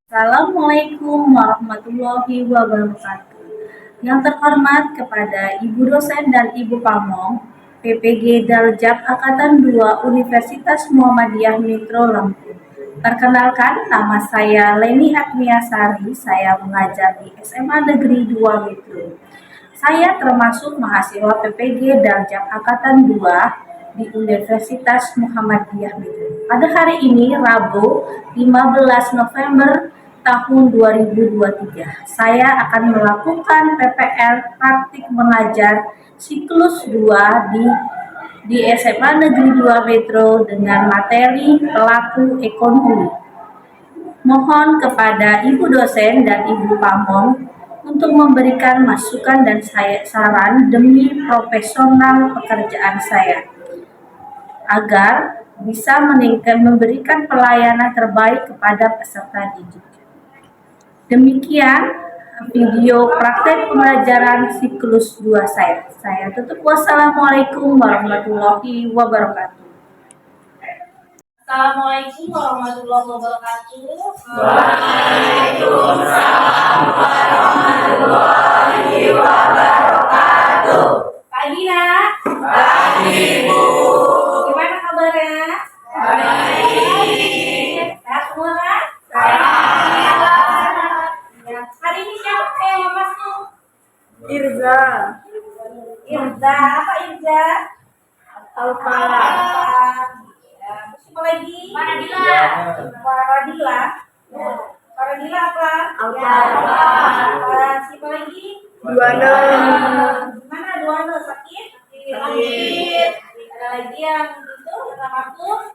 Assalamualaikum warahmatullahi wabarakatuh. Yang terhormat kepada Ibu dosen dan Ibu Pamong, PPG Daljab Angkatan 2 Universitas Muhammadiyah Metro Lampung. Perkenalkan, nama saya Leni Agniasari, saya mengajar di SMA Negeri 2 Metro. Saya termasuk mahasiswa PPG Daljab Angkatan 2 di Universitas Muhammadiyah Metro. Pada hari ini, Rabu 15 November tahun 2023, saya akan melakukan PPL praktik mengajar siklus 2 di SMA Negeri 2 Metro dengan materi pelaku ekonomi. Mohon kepada Ibu dosen dan Ibu Pamong untuk memberikan masukan dan saran demi profesional pekerjaan saya, agar bisa memberikan pelayanan terbaik kepada peserta didik. Demikian video praktek pembelajaran siklus 2 saya. Saya tutup. Wassalamualaikum warahmatullahi wabarakatuh. Assalamualaikum warahmatullahi wabarakatuh. Waalaikumsalam warahmatullahi wabarakatuh. Pagi nak. Pagi Bu. Gimana kabarnya? Baik. Sehat semua kan? Ya, hari ini siapa yang mau masuk? Irza, Irza, apa Irza? Alfa, Ya, siapa lagi? Faradila. Faradila. Faradila apa? Alfa, Siapa lagi? Duana, Mana Duana sakit? Sakit. Ada lagi yang itu yang masuk?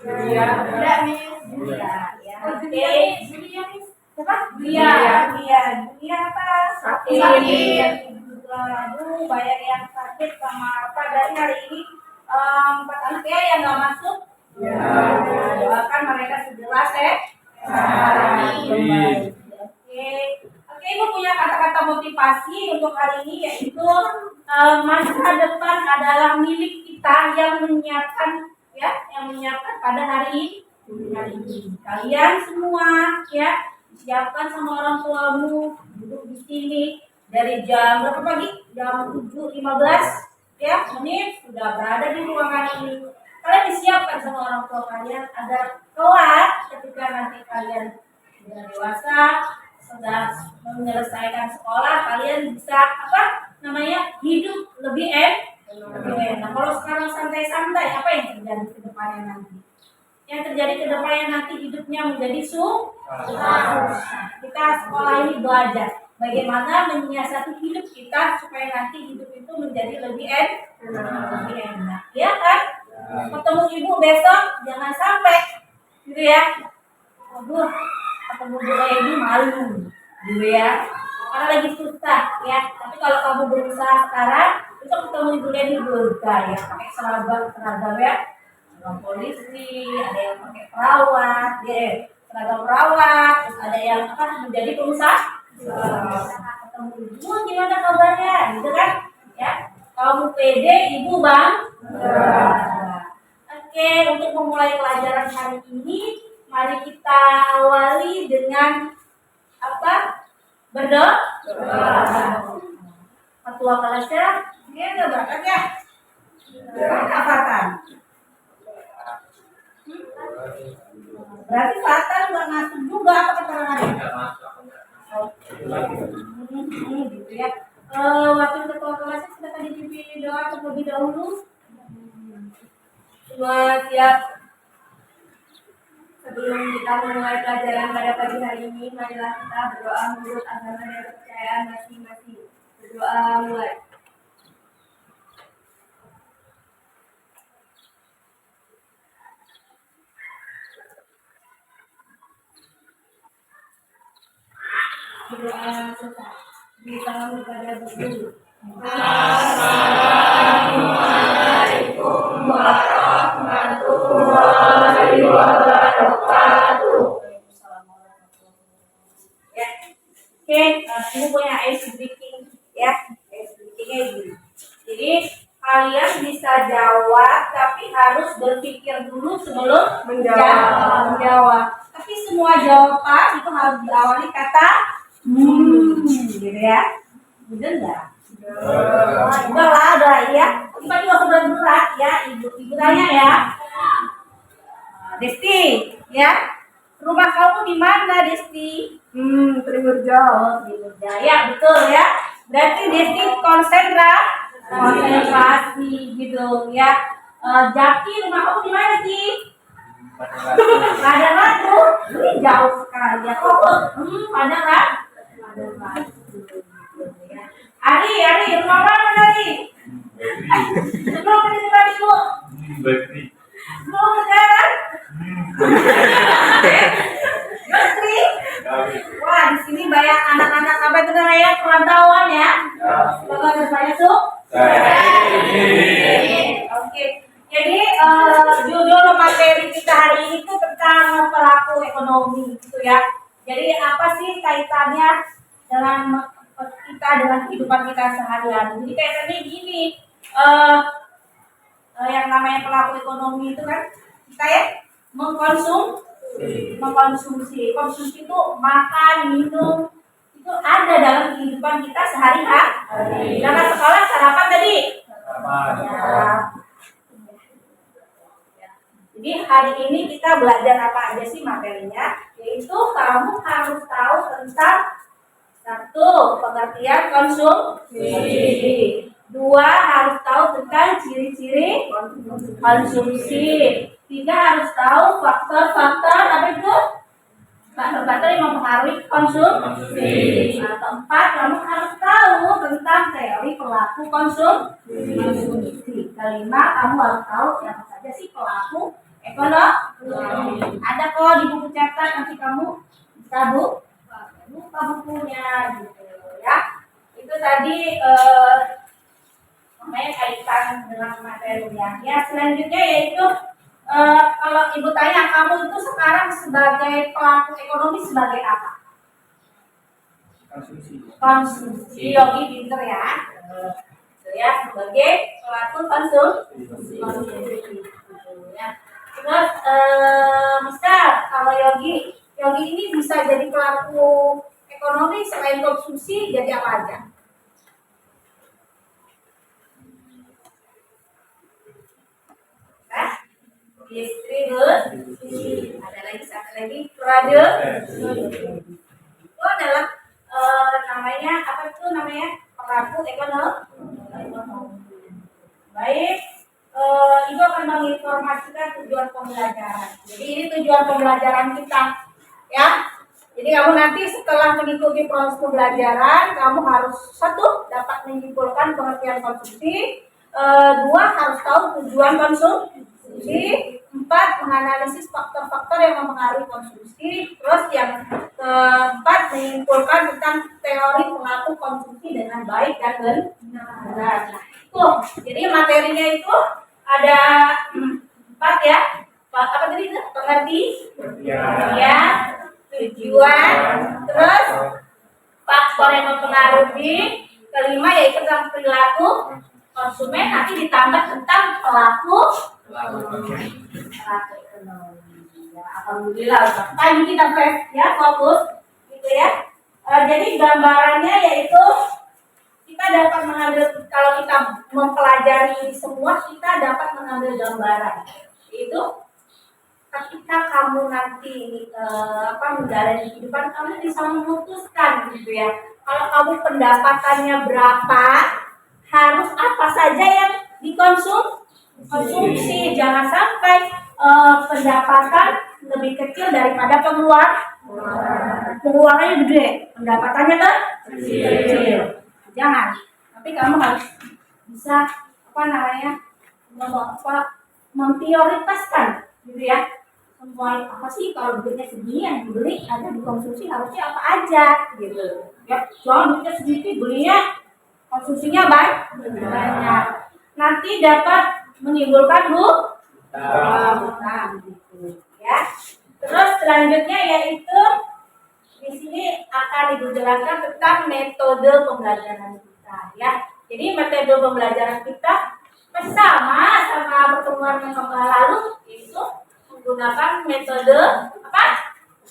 Iya, Udah, Miss. Ya. Oke. Siapa? Buya. Buya apa? Sakit. Aduh, banyak yang sakit sama apa dari hari ini 4 anak ya yang nggak masuk. Ya. Doakan mereka segera sehat. Amin. Oke, Ibu punya kata-kata motivasi untuk hari ini, yaitu masa depan adalah milik kita yang menyiapkan pada hari ini. Kalian semua ya siapkan sama orang tuamu, duduk di sini dari jam berapa pagi? Jam 7.15 ya menit sudah berada di ruangan ini. Kalian disiapkan sama orang tua kalian agar kelak ketika nanti kalian sudah dewasa, sudah menyelesaikan sekolah, kalian bisa hidup lebih enak. Nah, kalau sekarang santai-santai, apa yang terjadi ke depannya nanti? Yang terjadi ke depannya nanti hidupnya menjadi susah. Kita sekolah ini belajar bagaimana menyiasati hidup kita supaya nanti hidup itu menjadi lebih enak. Ya kan? Ketemu ibu besok jangan sampai gitu ya. Aduh, ketemu Bu Edi malu gitu ya. Karena lagi susah ya. Tapi kalau kamu berusaha sekarang, itu ketemu Ibu Edi berga ya. Pakai seragam ya. Seragam polisi, ada yang pakai perawat, seragam perawat, terus ada yang menjadi pengusaha. Ketemu ibu gimana kabarnya, gitu kan? Ya, kamu pede, ibu bang. Oke, untuk memulai pelajaran hari ini, mari kita awali dengan berdoa. Ketua kelasnya, dia nggak berangkat ya? Fatan. Berarti Fatan nggak masuk juga apa keterangannya? Gitu ya. Wakil ketua kelasnya silakan dipimpin doa terlebih dahulu. Semua siap. Sebelum kita memulai pelajaran pada pagi hari ini, marilah kita berdoa menurut agama dan kepercayaan masing-masing. Berdoa mulai. Doa selesai. Di tangan kepada guru. Assalamualaikum warahmatullahi wabarakatuh. Ya. Oke, ini punya ice breaking ya. Ice breakingnya gini. Jadi kalian bisa jawab tapi harus berpikir dulu sebelum menjawab. Tapi semua jawaban itu harus diawali kata gitu ya. Bener nggak? Udah lah, udah ya. Kita juga berat ya, ibu tanya ya. Desti, ya. Rumah kamu di mana, Desti? Trimurja. Di Jaya, betul ya. Berarti Desti konsentrasi gitu ya. Jaki, rumah kamu di mana sih? Padang Labu. Ini jauh sekali ya. Padang Labu. Ari, rumah mana Ari? Sebelum kerja dulu. Sebelum kerjaan. Menteri. Wah, di sini banyak anak-anak apa itu namanya perantauan ya. Semoga bertanya Oke. Jadi judul materi kita hari ini itu tentang pelaku ekonomi gitu ya. Jadi apa sih kaitannya dengan kita dengan kehidupan kita sehari-hari? Jadi kaitannya gini, yang namanya pelaku ekonomi itu kan kita ya mengkonsumsi. Konsumsi itu makan, minum, itu ada dalam kehidupan kita sehari-hari. Jangan sekolah sarapan tadi. Jadi hari ini kita belajar apa aja sih materinya? Yaitu kamu harus tahu tentang satu, pengertian konsumsi. Dua, harus tahu tentang ciri-ciri konsumsi. Tiga, harus tahu faktor-faktor apa itu? Faktor-faktor yang mempengaruhi konsumsi. Nah, keempat, kamu harus tahu tentang teori pelaku konsumsi. Kelima, kamu harus tahu siapa saja sih pelaku ekonomi. Ada kok di buku cetak, nanti kamu bisa buka bukunya gitu ya. Itu tadi namanya kaitan dengan materinya. Ya, selanjutnya yaitu kalau ibu tanya kamu itu sekarang sebagai pelaku ekonomi sebagai apa? Konsumsi. Yogi pinter ya. Ya, sebagai pelaku konsumsi. Ya. Terus misal kalau Yogi ini bisa jadi pelaku ekonomi selain konsumsi jadi apa aja? Distribusi. Ada lagi satu lagi produksi. Itu adalah namanya apa itu namanya pelaku ekonomi. Baik, Ibu akan menginformasikan tujuan pembelajaran. Jadi ini tujuan pembelajaran kita, ya. Jadi kamu nanti setelah mengikuti proses pembelajaran, kamu harus satu dapat menyimpulkan pengertian konsumsi, dua harus tahu tujuan konsumsi, empat menganalisis faktor-faktor yang mempengaruhi konsumsi, terus yang keempat menyimpulkan tentang teori pelaku konsumsi dengan baik dan benar. Nah, itu jadi materinya itu ada empat ya. Apa tadi itu? Pengertian, ya, tujuan, terus faktor yang mempengaruhi, kelima yaitu tentang perilaku konsumen, nanti ditambah tentang pelaku ekonomi. Ya, alhamdulillah. Tadi kita ya fokus gitu ya. Jadi gambarannya yaitu kita dapat mengambil, kalau kita mempelajari semua kita dapat mengambil gambaran. Itu ketika kamu nanti menjalani kehidupan, kamu bisa memutuskan gitu ya. Kalau kamu pendapatannya berapa, harus apa saja yang dikonsumsi. Jangan sampai pendapatan lebih kecil daripada pengeluarannya gede, pendapatannya kan kecil. Jangan. Tapi kamu harus bisa memprioritaskan gitu ya. semua apa sih kalau duitnya segini yang dibeli ada dikonsumsi harusnya apa aja gitu ya. Soal duitnya sedikit belinya konsumsinya banyak, nanti dapat menimbulkan hutang gitu ya. Terus selanjutnya yaitu di sini akan dijelaskan tentang metode pembelajaran kita ya. Jadi metode pembelajaran kita sama pertemuan yang lalu itu menggunakan metode apa?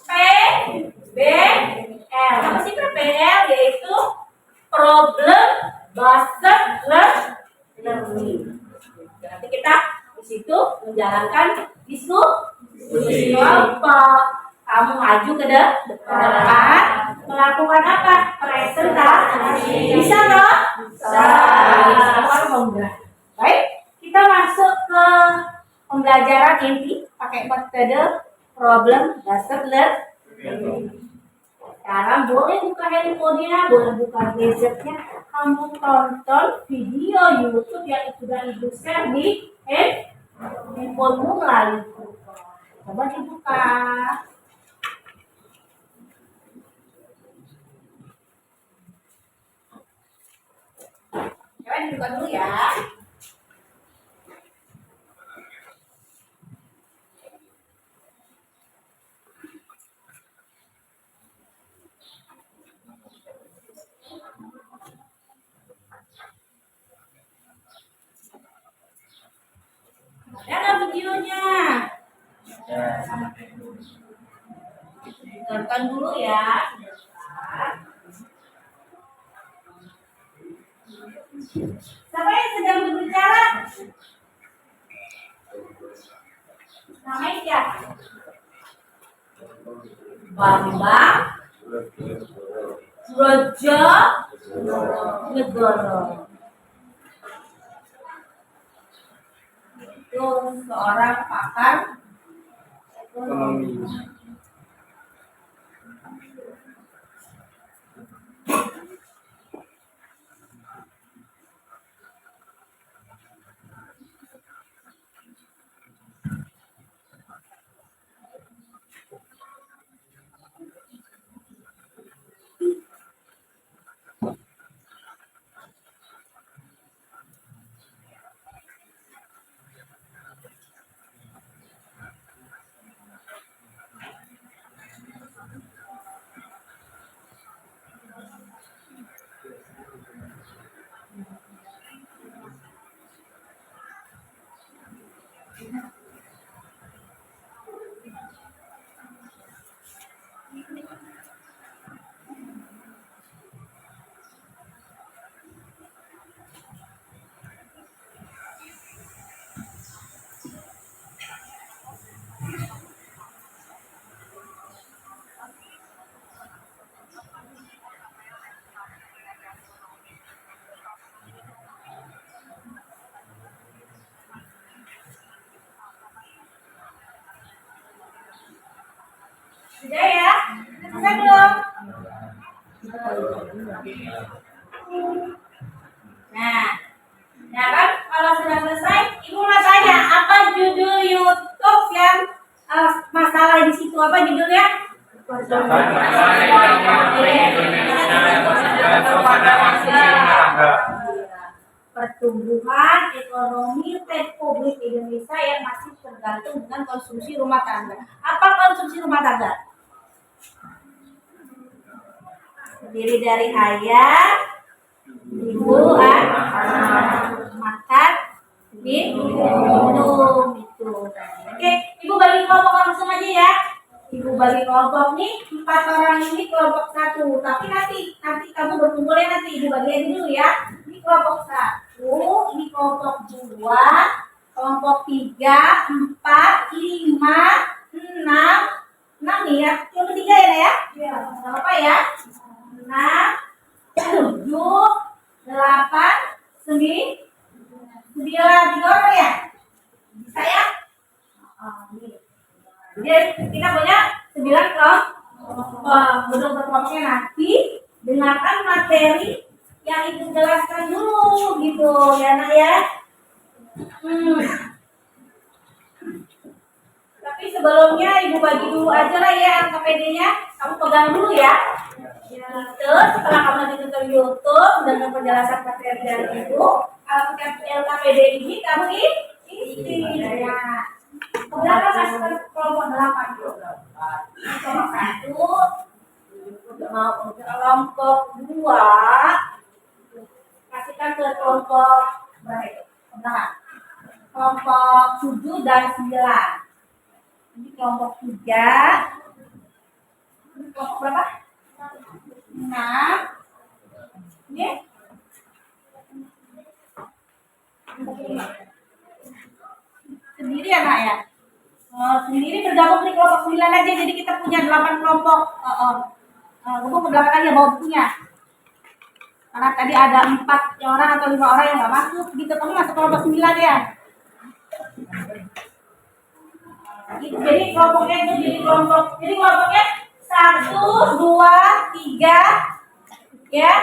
PBL. Apa sih PBL? Yaitu problem based learning. Nanti kita di situ menjalankan diskusi kelompok. Kamu maju ke depan, melakukan apa? Presentasi. Bisa dong? Bisa. Baik, kita masuk ke pembelajaran inti pakai metode problem based learning. Sekarang boleh buka handphonenya, boleh buka gadgetnya, kamu tonton video YouTube yang sudah Ibu share di handphonemu melalui Google. Coba dibuka. Coba dibuka dulu ya. Ada videonya. Tonton dulu ya. Siapa yang sedang berbicara? Namanya siapa? Bambang Brojo Negoro. Itu seorang pakar ekonomi. Sudah ya? Selesai belum? Nah kan kalau sudah selesai, Ibu mau tanya apa judul YouTube yang masalah di situ, apa judulnya? Pertumbuhan ekonomi Republik Indonesia yang masih tergantung dengan konsumsi rumah tangga. Apa konsumsi rumah tangga? Terdiri dari ayah, ibu, makan, minum itu. Oke, Ibu bagi kelompok langsung aja ya. Ibu bagi kelompok nih 4 orang ini kelompok 1. Tapi nanti kamu berkumpulnya nanti Ibu bagi aja dulu ya. Ini kelompok 1, ini kelompok 2, kelompok 3, 4, 5, 6 nih ya. Yang ketiga ya. Ya, enggak apa ya. 6, 7, 8, 9, 3 orang ya? Bisa ya? Jadi kita punya 9 kelompok. Bentuk kelompoknya nanti dengarkan materi yang Ibu jelaskan dulu gitu ya nak ya. Tapi sebelumnya Ibu bagi dulu aja lah ya LKPD-nya. Kamu pegang dulu ya. Terus setelah kamu nanti nonton YouTube dengan penjelasan materi dari Ibu, LKPD ini kamu isi ya. Kemudian masukkan kelompok 8 dulu. Kelompok 1 mau kelompok 2 kasihkan ke kelompok berapa itu? Kelompok 7 dan 9. Ini kelompok 3. Ini kelompok berapa? 6. Ini sendiri ya nak ya? Sendiri bergabung di kelompok 9 aja, jadi kita punya 8 kelompok. Gabung ke belakang aja bawa bukunya. Karena tadi ada 4 orang atau 5 orang yang nggak masuk, gitu. Kamu masuk kelompok 9 ya. Jadi kelompoknya itu jadi kelompoknya 1, 2, 3 ya.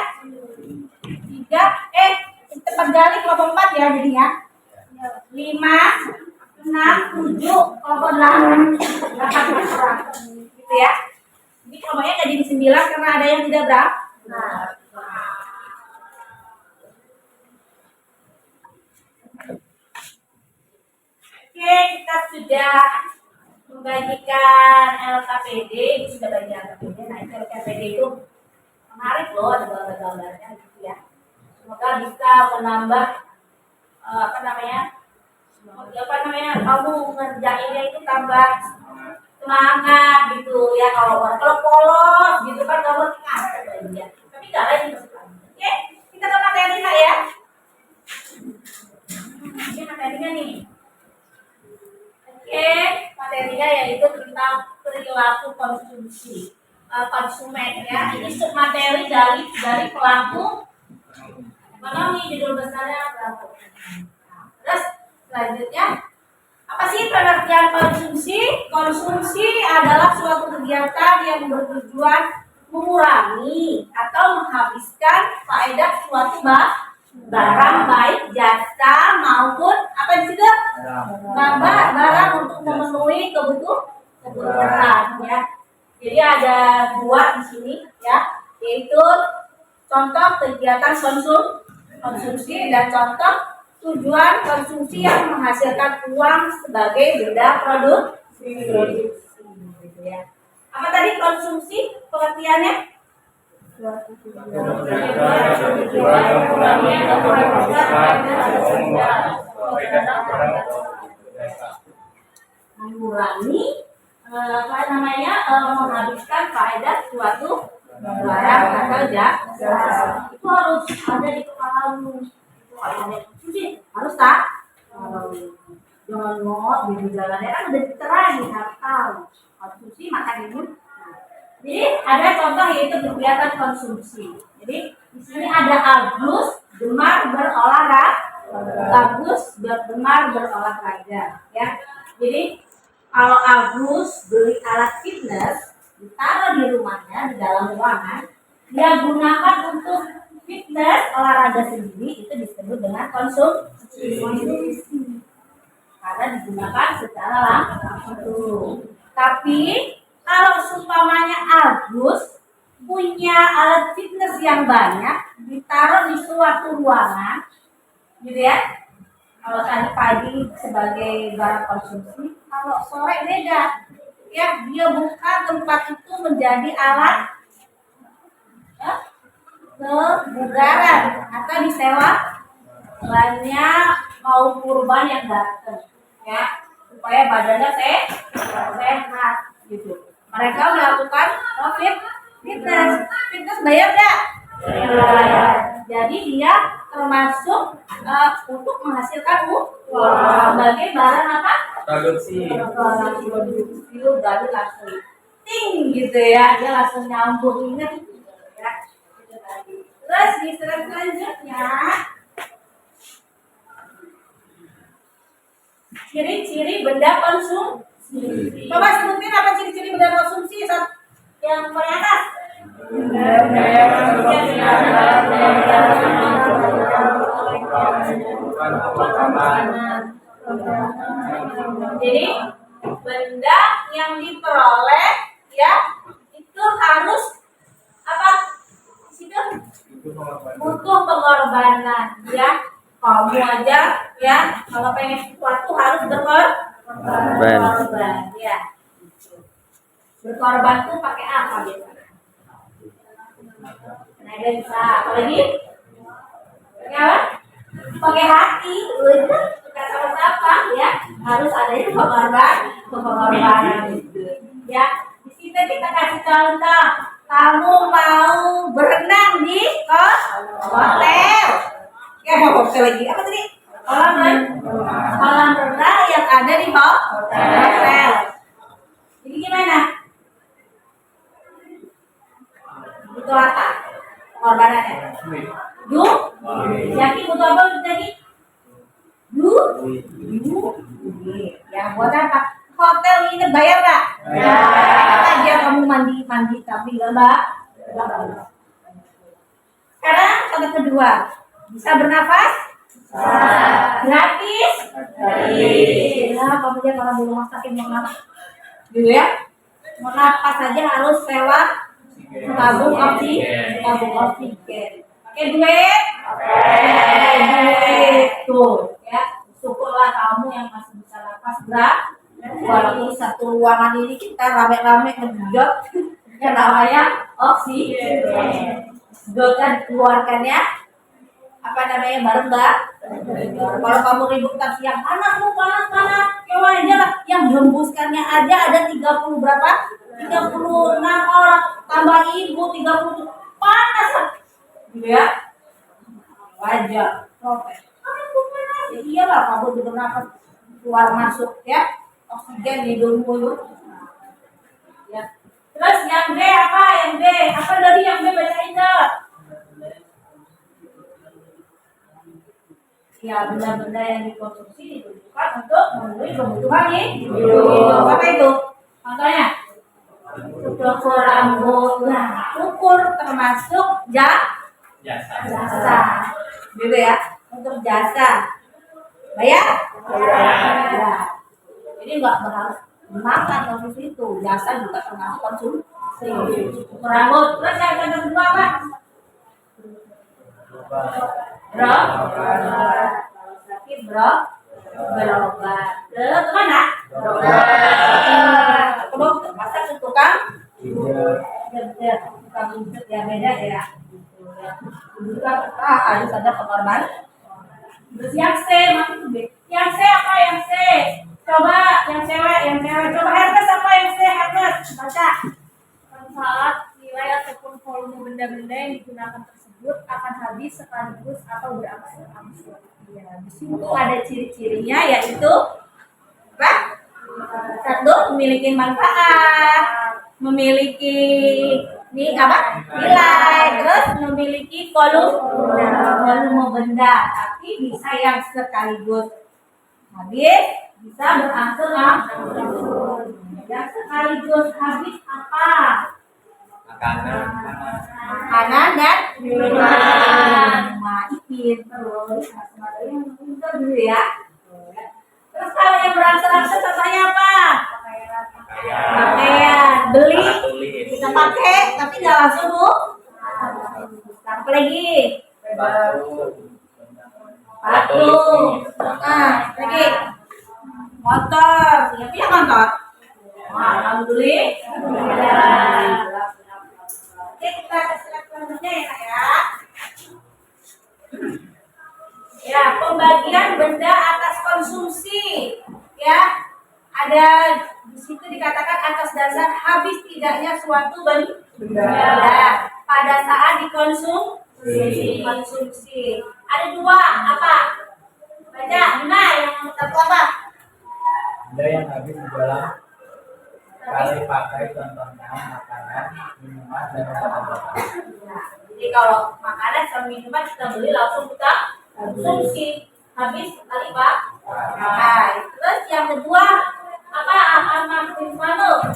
3 cepat gali kelompok 4 ya jadinya. 5, 6, 7, kelompok 8 orang. Gitu ya. Jadi kelompoknya nggak jadi 9 karena ada yang tidak berapa. Oke, kita sudah membagikan LKPD, ini sudah bagi LKPD. Nah, itu LKPD itu menarik loh, ada gambar-gambarnya gitu ya. Semoga bisa menambah kamu ngerjainnya itu tambah semangat gitu ya. Kalau polos gitu kan kamu ngasih aja. Tapi nggak lagi masuk. Oke, kita ke materinya ya. Ini materinya nih. Oke, materinya yaitu tentang perilaku konsumsi konsumen ya. Ini submateri dari pelaku ekonomi, judul besarnya pelaku. Terus selanjutnya apa sih pengertian konsumsi? Konsumsi adalah suatu kegiatan yang bertujuan mengurangi atau menghabiskan faedah suatu barang baik jasa maupun apa di situ? Barang untuk memenuhi kebutuhan ya. Jadi ada 2 di sini ya, yaitu contoh kegiatan konsumsi dan contoh tujuan konsumsi yang menghasilkan uang sebagai benda produksi gitu ya. Apa tadi konsumsi pengertiannya? Mengurangi menghabiskan faedah suatu barang atau jasa. Itu harus ada di kepalamu. Harus tak? Jangan mau di jalannya kan udah terang harus tahu konsumsi makan ini. Jadi ada contoh yaitu kegiatan konsumsi. Jadi di sini ada Agus gemar berolahraga ya. Jadi kalau Agus beli alat fitness ditaruh di rumahnya di dalam ruangan, dia gunakan untuk fitness olahraga sendiri, itu disebut dengan konsumsi. Karena digunakan secara langsung. Tapi kalau seumpamanya Agus punya alat fitness yang banyak ditaruh di suatu ruangan, gitu ya. Kalau tadi pagi sebagai barang konsumsi, kalau sore beda. Ya, dia buka tempat itu menjadi alat kebugaran atau disewa banyak mau kurban yang datang ya supaya badannya sehat gitu. Mereka melakukan fitness bayar nggak? Jadi dia termasuk untuk menghasilkan uang sebagai barang apa? Produksi baru langsung ting gitu ya, dia langsung nyambung ingat gitu ya. Terus di slide selanjutnya ciri-ciri benda konsumsi. Coba sebutin apa ciri-ciri benda konsumsi yang paling atas. Jadi benda yang diperoleh ya itu harus apa? Di situ butuh pengorbanan ya. Kamu aja ya kalau pengen sesuatu harus berkorban ya. Berkorban tuh pakai apa biasanya? Tenaga bisa, apalagi? Pakai apa? Pakai hati, kata apa ya? Harus adanya pengorbanan gitu. Ya, di sini kita kasih contoh. Kamu mau berenang di hotel. Ya, hotel lagi apa tadi? Kolam renang yang ada di hotel. Jadi gimana? Butuh apa? Pengorbanannya. Yakin butuh apa tadi? Ya buat apa? Hotel ini bayar nggak? Ya. Aja kamu mandi tapi nggak mbak. Sekarang contoh kedua, bisa bernafas? Gratis? Ya kamu jangan kalau di rumah sakit mau nafas, gitu ya? Mau nafas saja harus sewa tabung oksigen. Pakai duit? Duit tuh ya. Syukurlah kamu yang masih bisa nafas walaupun satu ruangan ini kita rame-rame ngejot yang namanya oksigen. Kan keluarkannya apa namanya bareng mbak. Kalau kamu ribut taksi yang panas yang aja lah, yang hembuskannya aja ada 30 berapa? 36 orang tambah ibu 30 panas gitu ya. Wajar. Protes. Ya iyalah kamu juga nafas keluar masuk ya. Oksigen di hidungmu. Ya. Terus yang B apa? Yang B apa dari yang B bacain dong. Ya benda-benda yang dikonsumsi ditujukan untuk memenuhi kebutuhan hidup. Apa itu? Contohnya? Cukur rambut. Nah, cukur termasuk jasa. Gitu ya. Untuk jasa. Bayar? Ya. Jadi nggak harus makan konsumsi itu. Jasa juga termasuk konsumsi. Cukur rambut. Terus yang kedua apa? Sakit berobat. Ke mana? Ke dokter. Masa ke tukang? Tukang pijat ya beda ya. Juga harus ada pengorbanan. Terus yang C masih tuh B. Yang C apa yang C? Coba yang cewek. Coba Hermes apa yang C? Hermes baca. Saat nilai ataupun volume benda-benda yang digunakan tersebut akan habis sekaligus atau berangsur-angsur. Ya, di situ ada ciri-cirinya yaitu apa? Satu, memiliki manfaat, memiliki nilai, terus memiliki volume benda, tapi bisa yang sekaligus habis, bisa berangsur-angsur. Yang sekaligus habis apa? Makanan dan minuman. Terus dulu ya. Terus kalau yang berangsur-angsur contohnya apa? Pakaian. Beli kita pakai tapi nggak langsung bu. Apa lagi? Batu. Lagi motor. Siapa yang motor? Alhamdulillah. Oke, kita kasih selanjutnya ya kak ya. Ya, pembagian benda atas konsumsi. Ya, ada di situ dikatakan atas dasar habis tidaknya suatu benda pada saat dikonsumsi. Ada dua apa? Baca, Bima, yang satu apa? Benda yang habis di dalam kali pakai contohnya makanan, minuman, dan obat-obatan. Jadi kalau makanan sama minuman kita beli langsung kita konsumsi habis kali pak. Nah, terus yang kedua apa? Mana?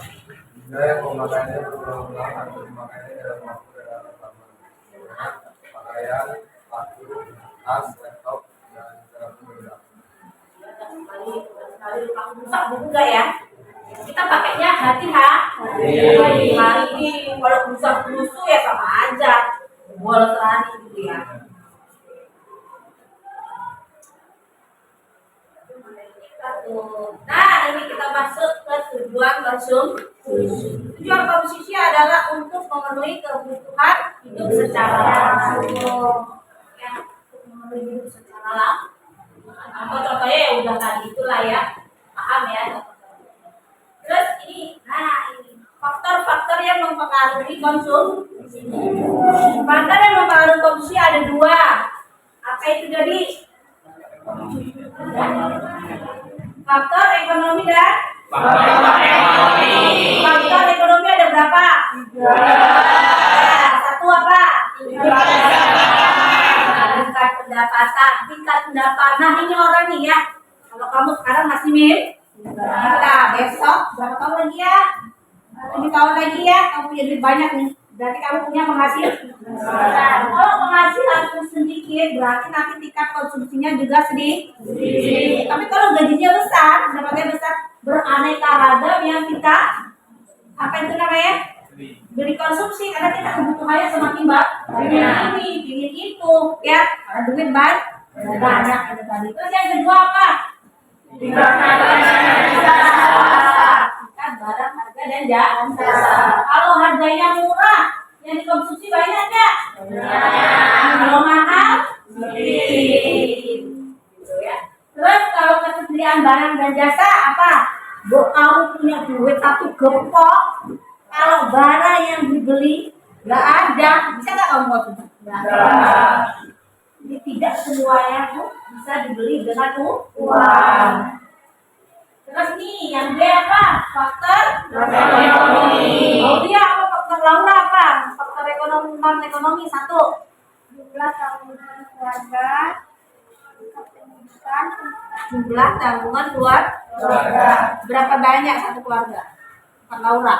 Benda yang pemakaiannya berulang-ulang atau dimakainya dalam waktu relatif lama. Pakaian, sepatu, tas, laptop, dan seragam benda. Sekali rusak juga ya. Kita pakainya hati-hati. Kalau musuh ya sama aja. Bolos serani gitu ya. Nah, ini kita masuk ke tujuan konsumsi. Tujuan konsumsi adalah untuk memenuhi kebutuhan hidup secara langsung. Ya, untuk memenuhi hidup secara langsung. Contohnya ya udah tadi itulah ya, paham ya. Terus ini, nah ini faktor-faktor yang mempengaruhi konsumsi. Faktor yang mempengaruhi konsumsi ada dua. Apa itu jadi? Faktor ekonomi dan faktor ekonomi ada berapa? Satu apa? Tingkat pendapatan. Nah ini orang nih ya. Kalau kamu sekarang masih kita besok berapa tahun lagi ya? 7 tahun lagi ya. Kamu punya duit banyak nih. Berarti kamu punya penghasilan. Kalau penghasilan sedikit, berarti nanti tingkat konsumsinya juga sedikit. Tapi kalau gajinya besar, pendapatnya besar, beraneka ragam yang kita apa itu namanya? Beli konsumsi karena kita kebutuhannya semakin banyak. Ini, ingin itu, ya. Karena duit banyak itu tadi. Terus yang kedua apa? Tingkat barang, harga dan jasa. Kalau harganya murah, yang dikonsumsi banyak nggak? Kalau mahal, sedikit. Gitu ya. Terus kalau ketersediaan barang dan jasa apa? Kamu punya duit satu gepok, kalau barang yang dibeli nggak ada, bisa nggak kamu konsumsi? Jadi tidak semuanya tuh bisa dibeli dengan uang. Terus nih, yang B apa? Faktor ekonomi. Oh dia apa? Faktor Laura apa? Faktor ekonomi, non ekonomi satu. Jumlah tanggungan keluarga, pendidikan, Jumlah tanggungan keluarga. Berapa banyak satu keluarga? Faktor Laura.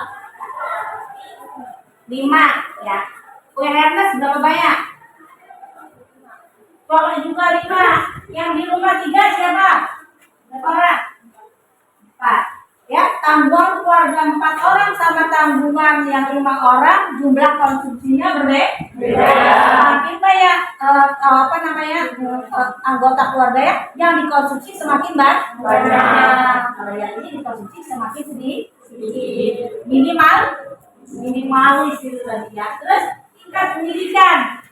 5 ya. Punya Ernest berapa banyak? Kalau juga 5. Yang di rumah 3 siapa? Berapa orang? 4. Ya, tanggungan keluarga 4 orang sama tanggungan yang 5 orang, jumlah konsumsinya berbeda. Semakin banyak anggota keluarga ya, yang dikonsumsi semakin banyak. Kalau yang ini dikonsumsi semakin sedikit. Minimalis itu tadi ya. Terus tingkat pendidikan.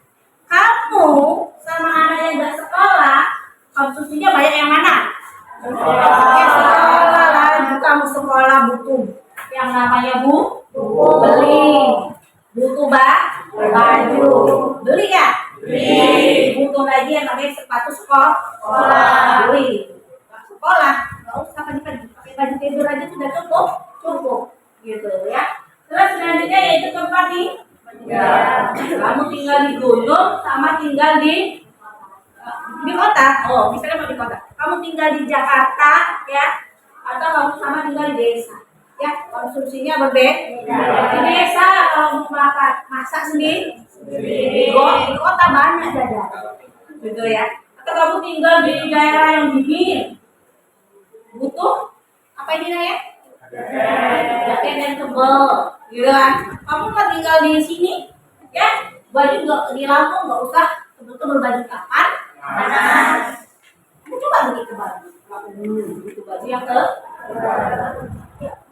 Kamu sama anak yang nggak sekolah, konsumsinya banyak yang mana? Sekolah lagi, kamu sekolah butuh yang namanya beli, butuh baju, beli ya? Butuh lagi yang namanya sepatu sekolah, beli. Sekolah, nggak usah pagi-pagi, pakai baju tidur aja sudah cukup, gitu ya. Terus selanjutnya yaitu tempat kamu tinggal di gunung sama tinggal di kota. Oh, misalnya mau di kota. Kamu tinggal di Jakarta ya, atau kamu sama tinggal di desa. Ya, konsumsinya berbeda. Di desa kalau mau masak sendiri. Di kota banyak saja. Gitu ya. Atau kamu tinggal di daerah yang dingin. Butuh apa ini namanya? Jaket yang tebal, gitu kan? Kamu kan tinggal di sini, ya? Baju nggak di Lampung nggak usah betul-betul baju kapan? Kamu coba begitu baju, itu baju yang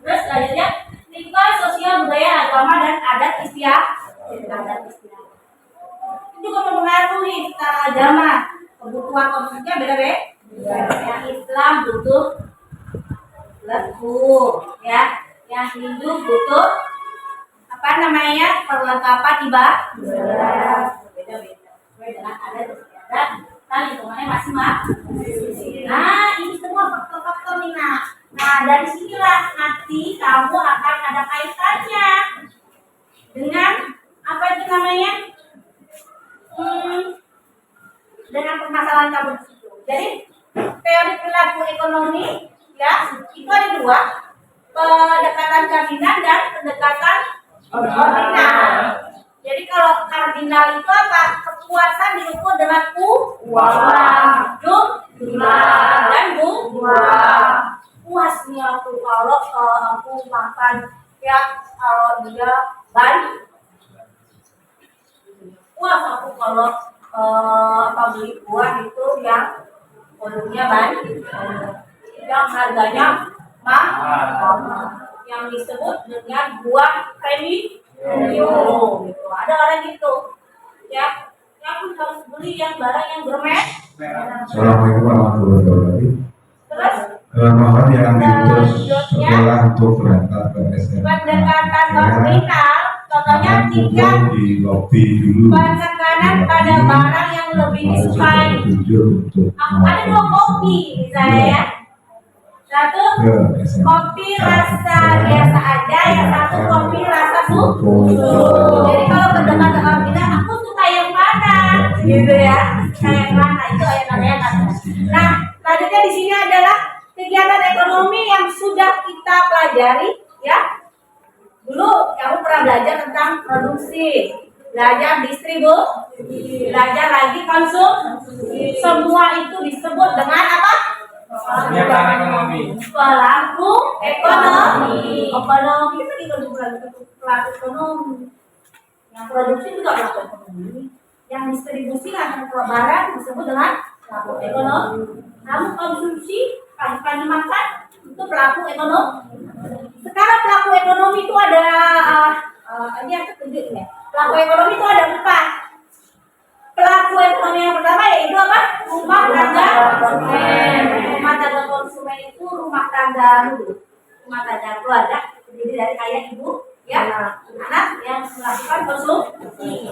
Terus selanjutnya lingkungan sosial budaya agama dan adat istiadat. Itu juga mempengaruhi secara agama. Kebutuhan konsumsinya beda-beda. Yang Islam butuh lebu, ya. Yang Hindu butuh apa namanya perlengkapan ibadah. Beda-beda. Sesuai dengan adat istiadat dan lingkungannya masing-masing. Nah, ini semua faktor-faktor nih. Nah, dari sinilah nanti kamu akan ada kaitannya dengan apa itu namanya? Dengan permasalahan kamu. Jadi, teori perilaku ekonomi ya, itu ada dua, pendekatan kardinal dan pendekatan ordinal. Jadi kalau kardinal itu apa? Kepuasan diukur dengan uang, jumlah, dan bunga. puas nih aku kalau aku makan ya kalau dia Bali. Puas aku kalau beli buah itu yang produknya Bali, yang harganya mahal, yang disebut dengan buah premium gitu. Ada orang gitu ya, aku harus beli yang barang yang bermerek. Assalamualaikum warahmatullahi wabarakatuh. Terus Mohon yang diurus sekolah untuk berangkat ke SMA. pendekatan nominal, contohnya tingkat Kumpul di lobi dulu. penekanan pada barang yang lebih disukai. Ada dua kopi misalnya ya. Satu kopi rasa biasa aja, yang satu kopi rasa susu. Jadi kalau pendekatan bilang aku suka yang mana, gitu ya, suka yang mana itu yang namanya kata. Nah, selanjutnya di sini adalah kegiatan ekonomi yang sudah kita pelajari, ya. Dulu kamu pernah belajar tentang produksi, belajar distribusi, belajar lagi konsumsi. Semua itu disebut dengan apa? Kegiatan ekonomi. Pelaku ekonomi. Ekonomi itu dikasih pelaku ekonomi. Yang produksi juga pelaku ekonomi. Yang distribusi atau barang disebut dengan pelaku ekonomi. Kamu konsumsi, kamu makan, itu pelaku ekonomi. Sekarang pelaku ekonomi itu ada ini yang ketujuh ya. Pelaku ekonomi itu ada 4. Pelaku ekonomi yang pertama yaitu apa? Rumah tangga konsumen. Rumah tangga konsumen itu rumah tangga dulu, rumah tangga keluarga terdiri dari ayah, ibu, ya, anak yang melakukan konsumsi.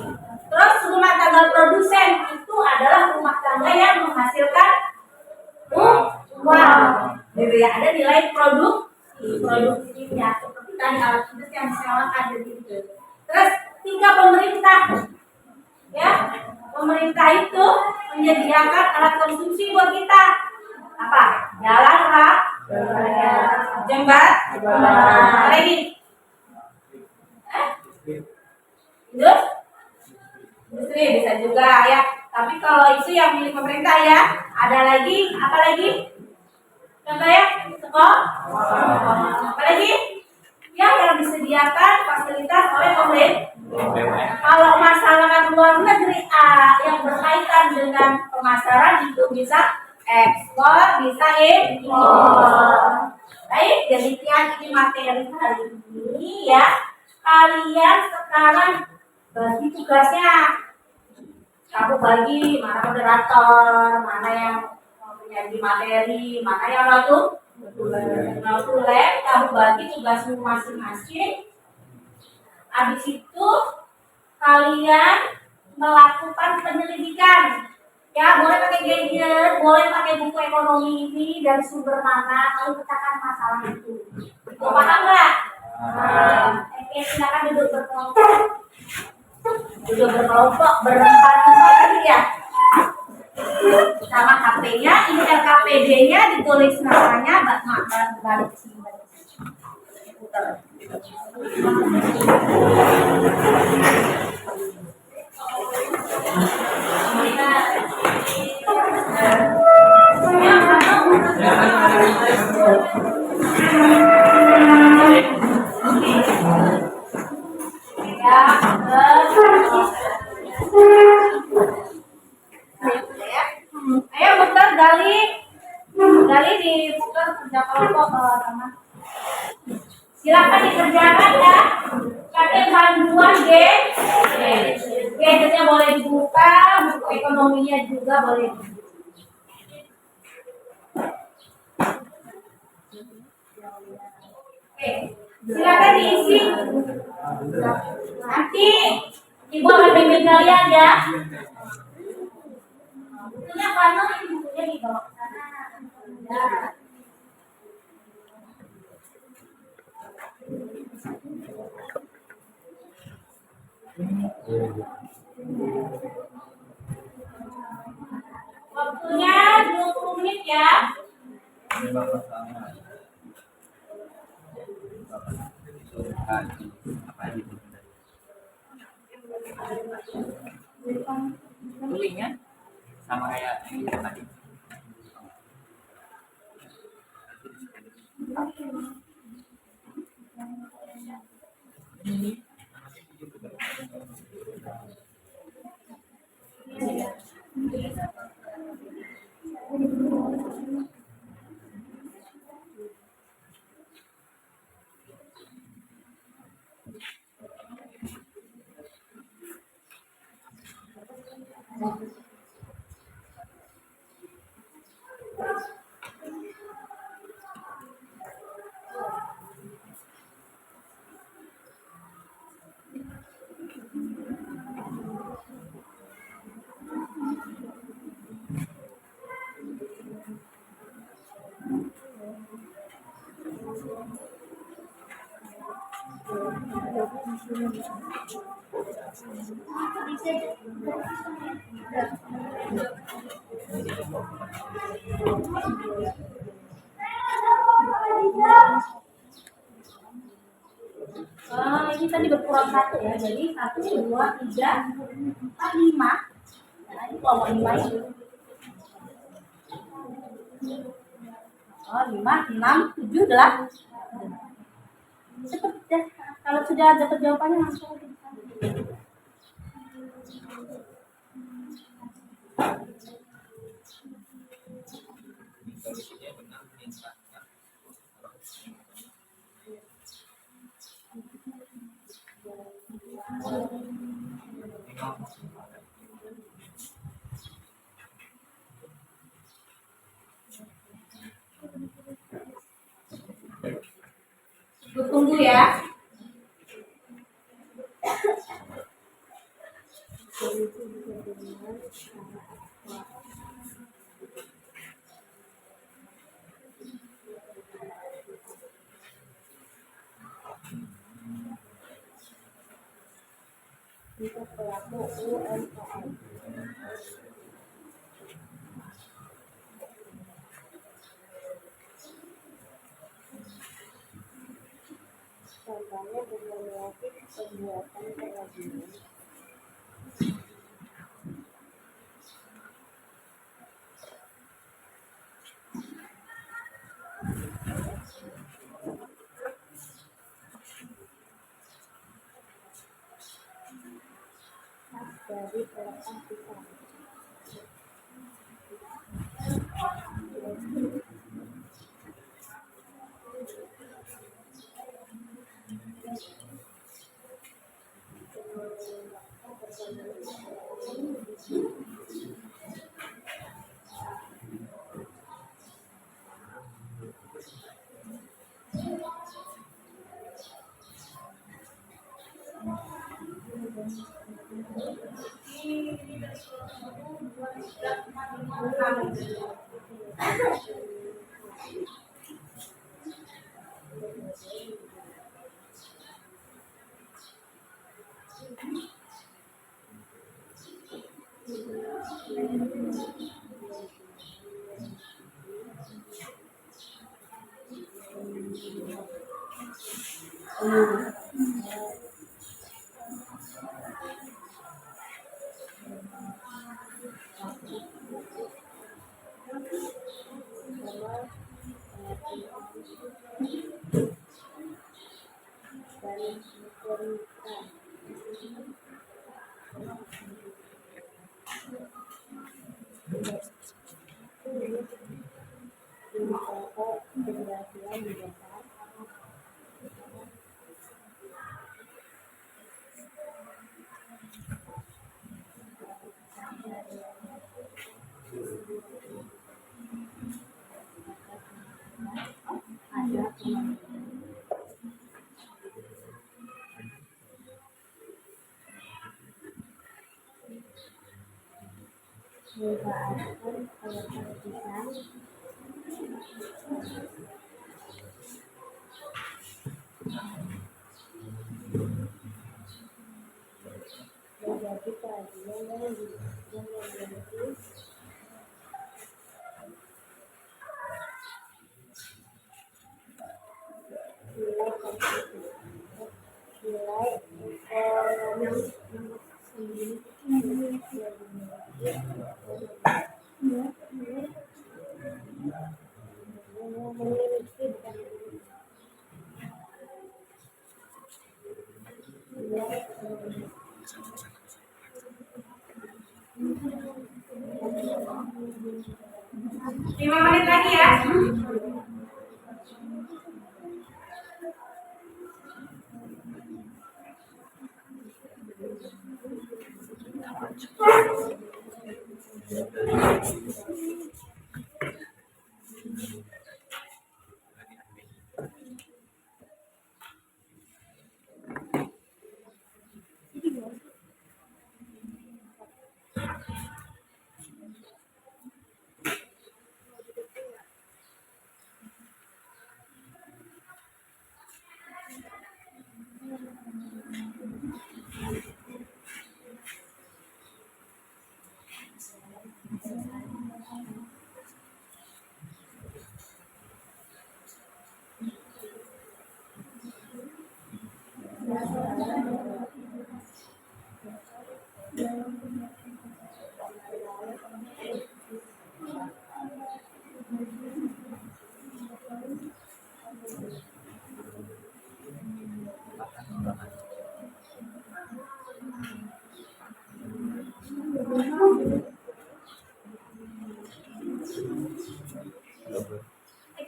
Terus rumah tangga produsen itu adalah rumah tangga yang menghasilkan uang. Jadi ada nilai produktifnya seperti tadi alat tulis yang sekarang ada di situ. Terus 3 pemerintah, ya. Pemerintah itu menyediakan alat konsumsi buat kita. Apa? Jalan, jembatan, lagi. Industri bisa juga ya. Tapi kalau itu yang milik pemerintah ya. Ada lagi, apa lagi? Contohnya sekolah. Apa lagi? Yang disediakan fasilitas oleh pemerintah. Kalau masalah luar negeri yang berkaitan dengan pemasaran itu bisa ekspor, bisa impor. Baik, demikian ini materi hari ini ya. Kalian sekarang bagi tugasnya. Kamu bagi mana moderator, mana yang menjadi materi, mana yang tulen. Kamu bagi tugasmu masing-masing. Habis itu kalian melakukan penyelidikan. Ya, boleh pakai gadget, boleh pakai buku ekonomi ini dari sumber mana, lalu pecahkan masalah itu. Itu paham nggak? Oke, silakan duduk berkelompok. Duduk berkelompok, berempat-empat tadi ya. Sama HP-nya, ini LKPD-nya ditulis namanya, balik ke sini. Putar. Ayo putar, gali diputar kerja kelompok sama. Silakan dikerjakan ya. Pakai bantuan gadgetnya boleh dibuka, buku ekonominya juga boleh. Oke, silakan diisi. Nanti ibu akan bimbing kalian ya. Bukunya mana? Ini bukunya dibawa ke sana. Ya. Waktunya 20 menit ya. Bullyingnya sama kayak tadi. Ini tadi berkurang satu ya, jadi 1, 2, 3, 4, 5. Nah, ini kelompok 5 ini. 5, 6, 7, 8. Cepet deh, kalau sudah dapat jawabannya langsung. Solusinya benar instan. Gue tunggu ya. Contohnya bermulai pembuatan kerajinan. Dari pelepah pisang. Keberhasilan di dasar ada kemampuan memanfaatkan pelepah pisang menjadi kerajinan yang memiliki nilai kompetitif, nilai ekonomis memiliki 5 menit lagi ya.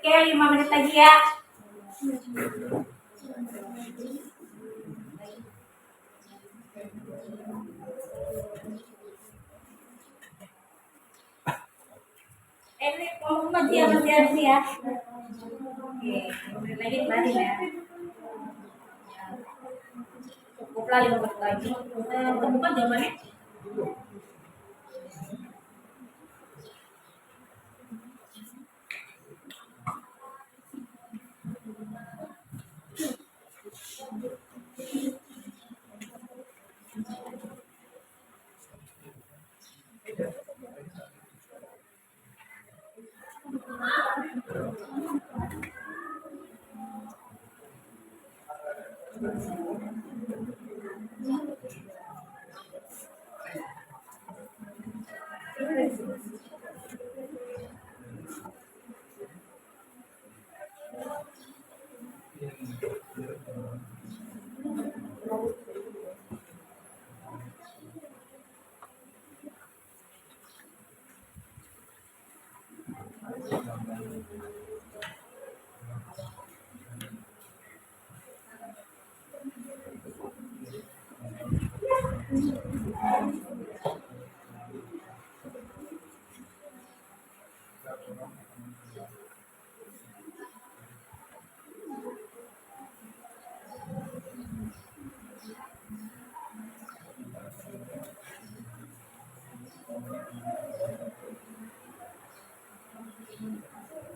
Oke, 5 menit lagi ya. Ini kalau masih ya, masih ya. Oke, 5 menit lagi tadi ya. Cukuplah 5 menit lagi. Temukan jawabannya.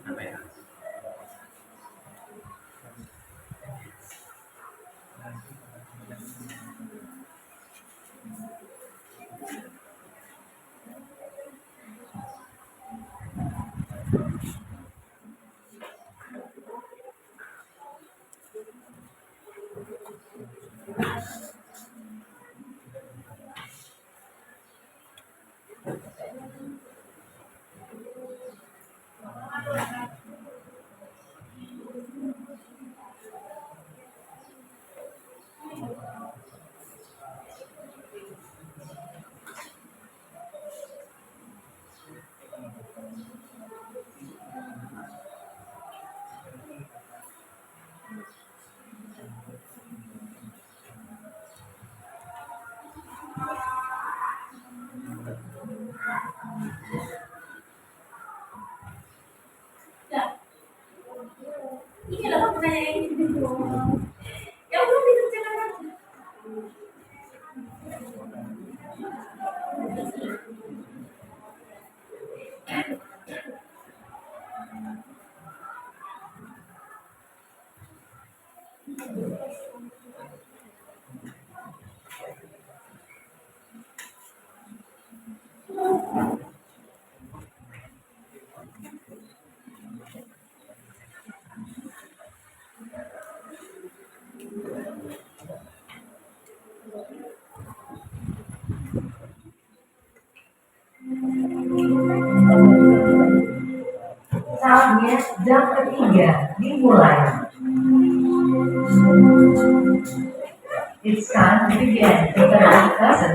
Apa ya? Ya. Ini adalah pertanyaan yang individual. Yang belum dikerjakan lagi. Saatnya jam ketiga dimulai. It's time to begin the third lesson.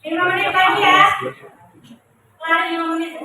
5 menit lagi ya. Kelar 5 menit.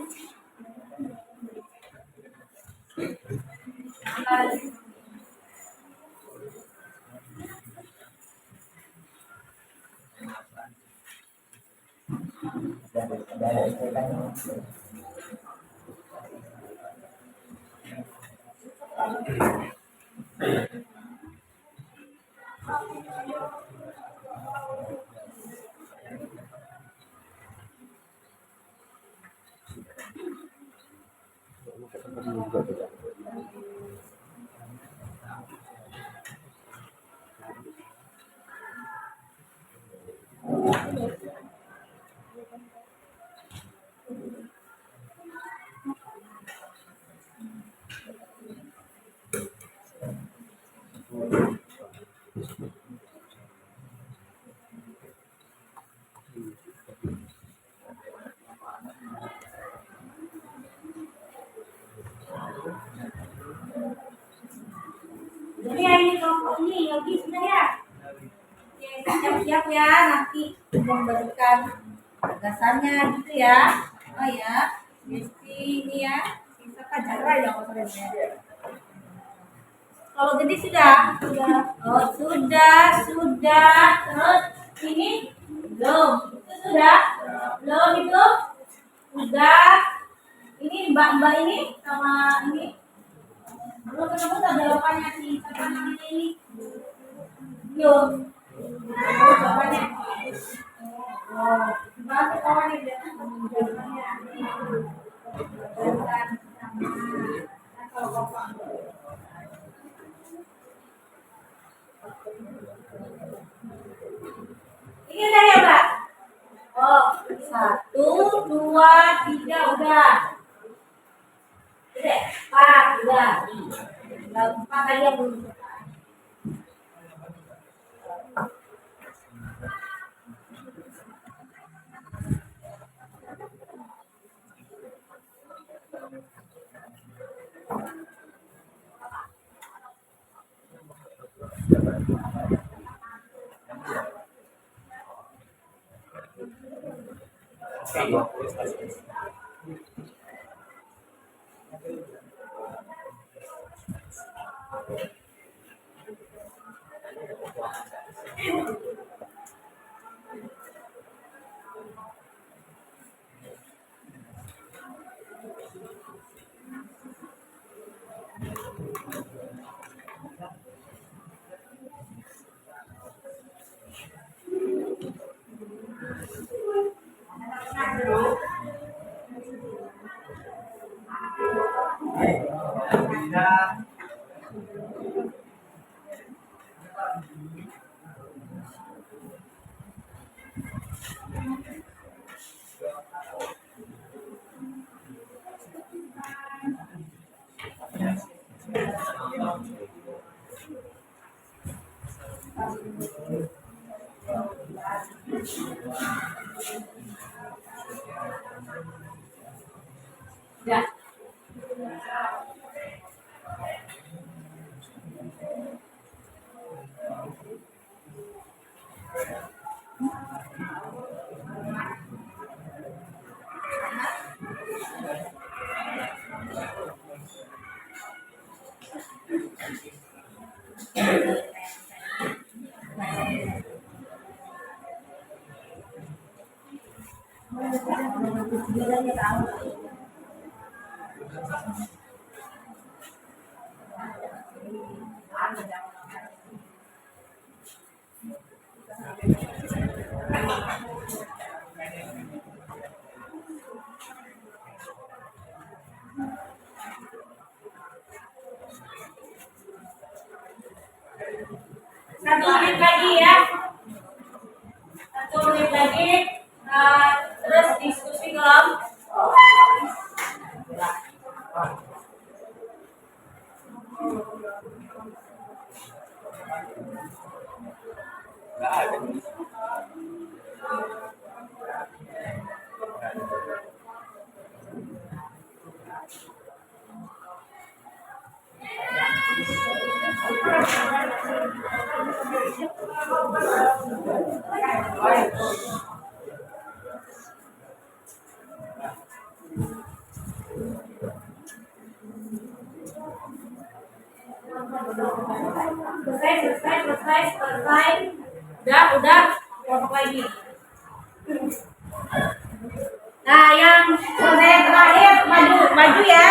Jadi ya ini kelompok ini Yogi sudah ya. Oke, siap-siap ya nanti memberikan gagasannya gitu ya. Oh ya, Desti ini ya, bisa Jara ya maksudnya. Kalau jadi sudah. Oh sudah. Terus ini belum. Itu sudah. Belum itu. Sudah. Ini mbak ini sama ini. Belum ketemu jawabannya sih. Siapa namanya ini? Belum. Jawabannya. Oh, bantu kawan ini jangan jawabannya. Bukan sama. Kalau bapak. Ini udah ya, Mbak? Oh, 1, 2, 3 udah. Udah, 4 udah. 4 aja belum selesai. Ya. Satu menit lagi ya. 1 menit lagi. Terus diskusi kelompok. selesai. Udah, kelompok lagi. Nah, yang selesai terakhir maju ya.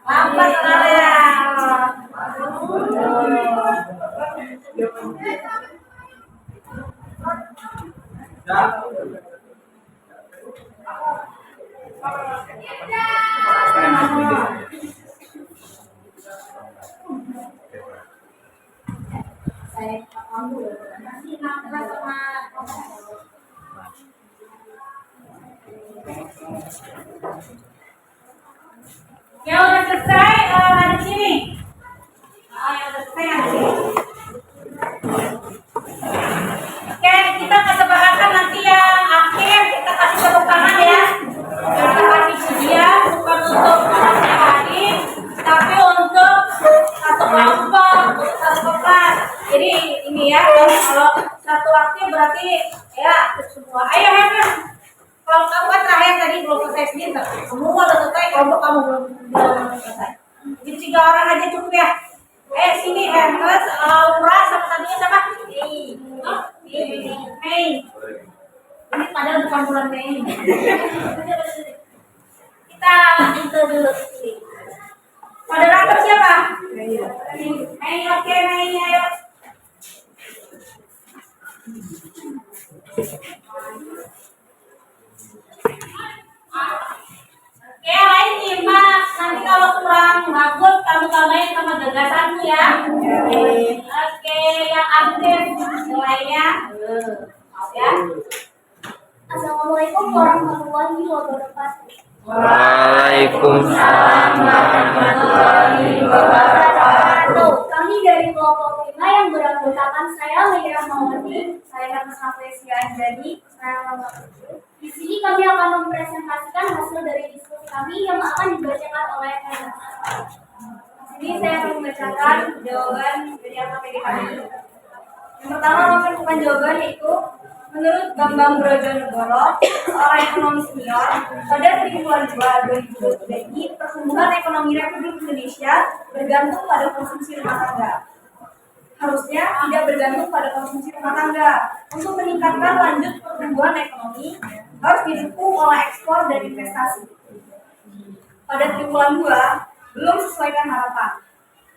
Lambat kalian. Saya masih nangkep sama yang udah selesai ada di sini. Yang udah selesai ada di sini. Oke, kita kesepakatan nanti yang akhir kita kasih tepuk tangan ya. Kita kasih pujian bukan untuk orangnya hari, tapi untuk satu kelompok, satu kelas. Jadi ini ya, kalau satu waktu berarti ya semua. Ayo Helen. Kalau kamu kan terakhir tadi belum selesai sendiri, semua udah selesai, kelompok kamu belum selesai. Jadi 3 orang aja cukup ya. Sini Hermes, Laura, sama satunya siapa? Mei. Ini padahal bukan bulan Mei. Kita itu dulu sini. Moderator siapa? Mei, oke Mei, ayo. Oke, lain nyimak. Nanti kalau kurang bagus kamu tambahin sama gagasanmu ya. Oke, yang aktif nilainya. Ya. Assalamualaikum warahmatullahi wabarakatuh. Waalaikumsalam warahmatullahi wabarakatuh. Kami dari kelompok 5 yang beranggotakan saya Meira Mawati, saya Hermes Afresia Anjani, saya nomor 7. Di sini kami akan mempresentasikan hasil dari diskusi kami yang akan dibacakan oleh Hermes. Di sini saya akan membacakan jawaban dari AKPD kami. Yang pertama menemukan jawaban yaitu menurut Bambang Brojonegoro, seorang ekonomi senior, pada triwulan 2 2023 ini pertumbuhan ekonomi Republik Indonesia bergantung pada konsumsi rumah tangga. Harusnya tidak bergantung pada konsumsi rumah tangga. Untuk meningkatkan lanjut pertumbuhan ekonomi harus didukung oleh ekspor dan investasi. Pada triwulan 2 belum sesuaikan harapan.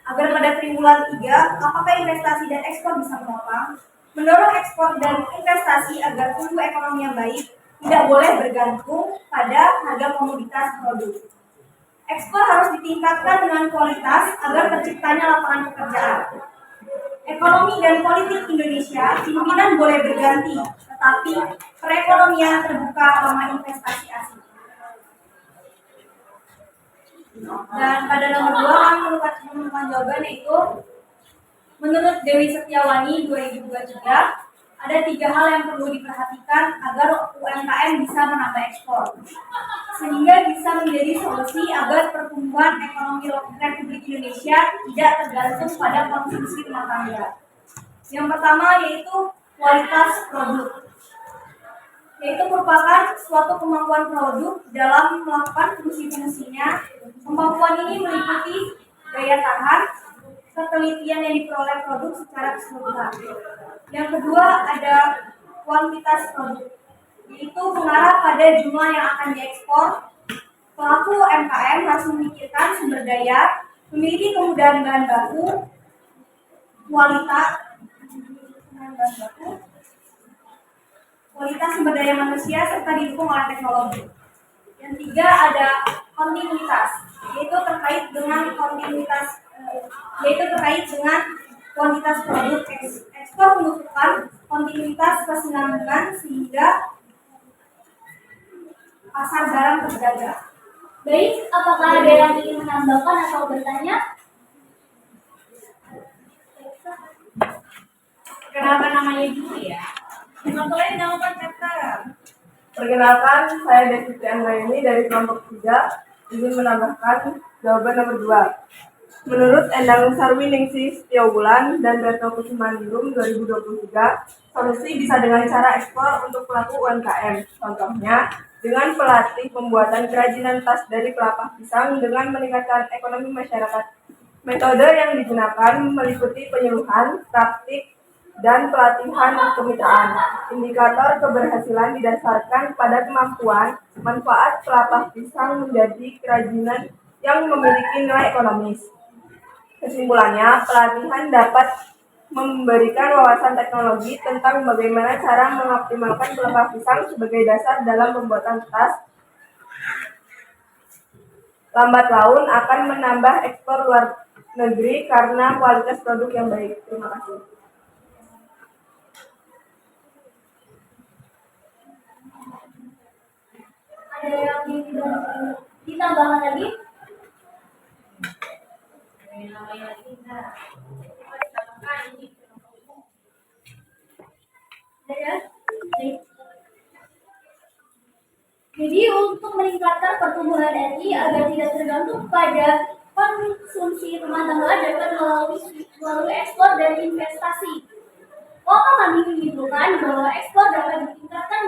Agar pada triwulan 3, apakah investasi dan ekspor bisa menopang? Mendorong ekspor dan investasi agar tumbuh ekonomi yang baik tidak boleh bergantung pada harga komoditas produk. Ekspor harus ditingkatkan dengan kualitas agar terciptanya lapangan pekerjaan. Ekonomi dan politik Indonesia pimpinan boleh berganti, tetapi perekonomian terbuka sama investasi asing. Dan pada nomor 2 kami menemukan jawaban yaitu menurut Dewi Setiawani 2023 ada 3 hal yang perlu diperhatikan agar UMKM bisa menambah ekspor sehingga bisa menjadi solusi agar pertumbuhan ekonomi Republik Indonesia tidak tergantung pada konsumsi rumah tangga. Yang pertama yaitu kualitas produk, yaitu merupakan suatu kemampuan produk dalam melakukan fungsi-fungsinya. Kemampuan ini meliputi daya tahan, ketelitian yang diperoleh produk secara keseluruhan. Yang kedua ada kuantitas produk, yaitu mengarah pada jumlah yang akan diekspor. Pelaku UMKM harus memikirkan sumber daya, memiliki kemudahan bahan baku, kualitas sumber daya manusia serta didukung oleh teknologi. Yang tiga ada kontinuitas, yaitu terkait dengan kuantitas produk. Ekspor membutuhkan kontinuitas kesinambungan sehingga pasar barang terjaga. Baik, apakah ada yang ingin menambahkan atau bertanya? Kenapa namanya dulu ya? Contohnya jawaban kata. Perkenalkan, saya Desiti Anggraini dari kelompok 3 ingin menambahkan jawaban nomor 2. Menurut Endang Sarwiningsih Setiawulan dan Berto Kusumaningrum 2023, solusi bisa dengan cara ekspor untuk pelaku UMKM. Contohnya, dengan pelatih pembuatan kerajinan tas dari kelapa pisang dengan meningkatkan ekonomi masyarakat Metode yang digunakan meliputi penyuluhan, praktik, dan pelatihan kemitraan. Indikator keberhasilan didasarkan pada kemampuan manfaat pelepah pisang menjadi kerajinan yang memiliki nilai ekonomis. Kesimpulannya, pelatihan dapat memberikan wawasan teknologi tentang bagaimana cara mengoptimalkan pelepah pisang sebagai dasar dalam pembuatan tas. Lambat laun akan menambah ekspor luar negeri karena kualitas produk yang baik. Terima kasih. Ada yang ditambahkan lagi? Ada? Jadi untuk meningkatkan pertumbuhan RI agar tidak tergantung pada konsumsi rumah tangga dapat melalui ekspor dan investasi. Maka kami menyimpulkan bahwa ekspor dapat ditingkatkan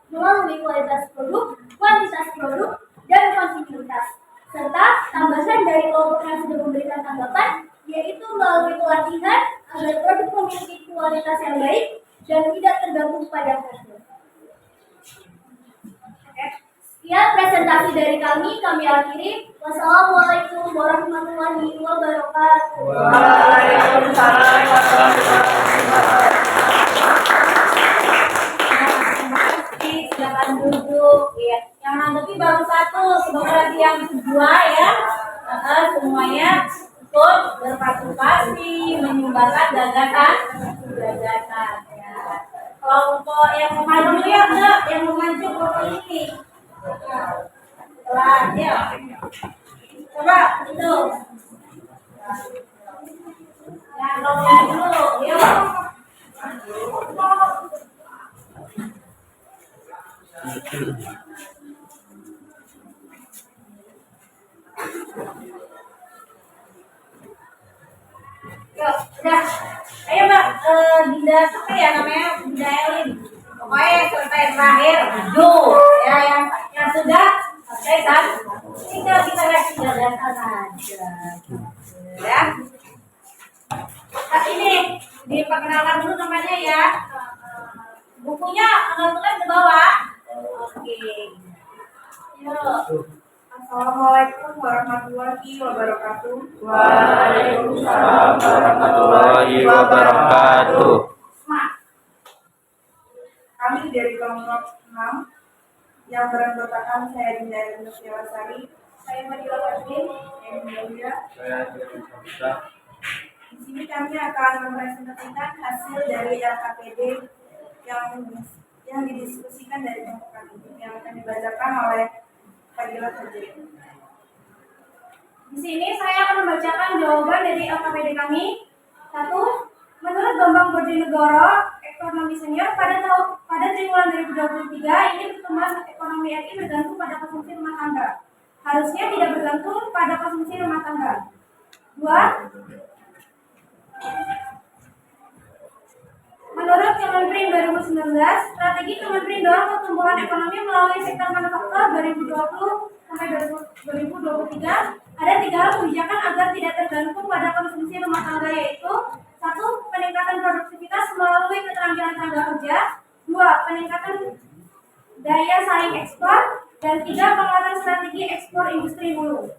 melalui kualitas produk, kuantitas produk, dan kontinuitas. Serta tambahan dari kelompok yang sudah memberikan tanggapan, yaitu melalui pelatihan agar produk memiliki kualitas yang baik dan tidak tergantung pada harga. Sekian presentasi dari kami akhiri. Wassalamualaikum warahmatullahi wabarakatuh. Waalaikumsalam warahmatullahi wabarakatuh. Silakan duduk ya. Yang nanti baru satu, semoga nanti yang kedua ya. Semuanya ikut berpartisipasi menyumbangkan gagasan ya. Kelompok yang maju ya enggak, yang maju kelompok ini. Pelan ya. Coba itu. Yang kelompok dulu, yuk. Yuk, udah. Ayo Mbak, Dinda apa ya namanya? Dinda Elin. Pokoknya yang selesai terakhir, maju. Ya, yang sudah selesai kan? Tinggal kita kasih gagasan aja. Ya. Nah, ini diperkenalkan dulu namanya ya. Bukunya tulis di bawah. Oke. Yuk. Assalamualaikum warahmatullahi wabarakatuh. Waalaikumsalam warahmatullahi wabarakatuh. Kami dari kelompok 6 yang beranggotakan saya Dinda Elin Sari, saya Madila Fadlin, saya Dinda. Saya tidak bisa. Di sini kami akan mempresentasikan hasil dari LKPD yang didiskusikan dari kelompok kami yang akan dibacakan oleh Fadila Fadlin. Di sini saya akan membacakan jawaban dari LKPD kami. 1. Menurut Bambang Brojonegoro, ekonomi senior pada triwulan 2023 ini pertumbuhan ekonomi RI bergantung pada konsumsi rumah tangga. Harusnya tidak bergantung pada konsumsi rumah tangga. 2. Menurut Kemenprin 2019, strategi Kemenprin dorong pertumbuhan ekonomi melalui sektor manufaktur 2020 sampai 2023 ada 3 hal kebijakan agar tidak tergantung pada konsumsi rumah tangga, yaitu 1. Peningkatan produktivitas melalui keterampilan tenaga kerja. 2. Peningkatan daya saing ekspor. Dan 3. Penguatan strategi ekspor industri hulu.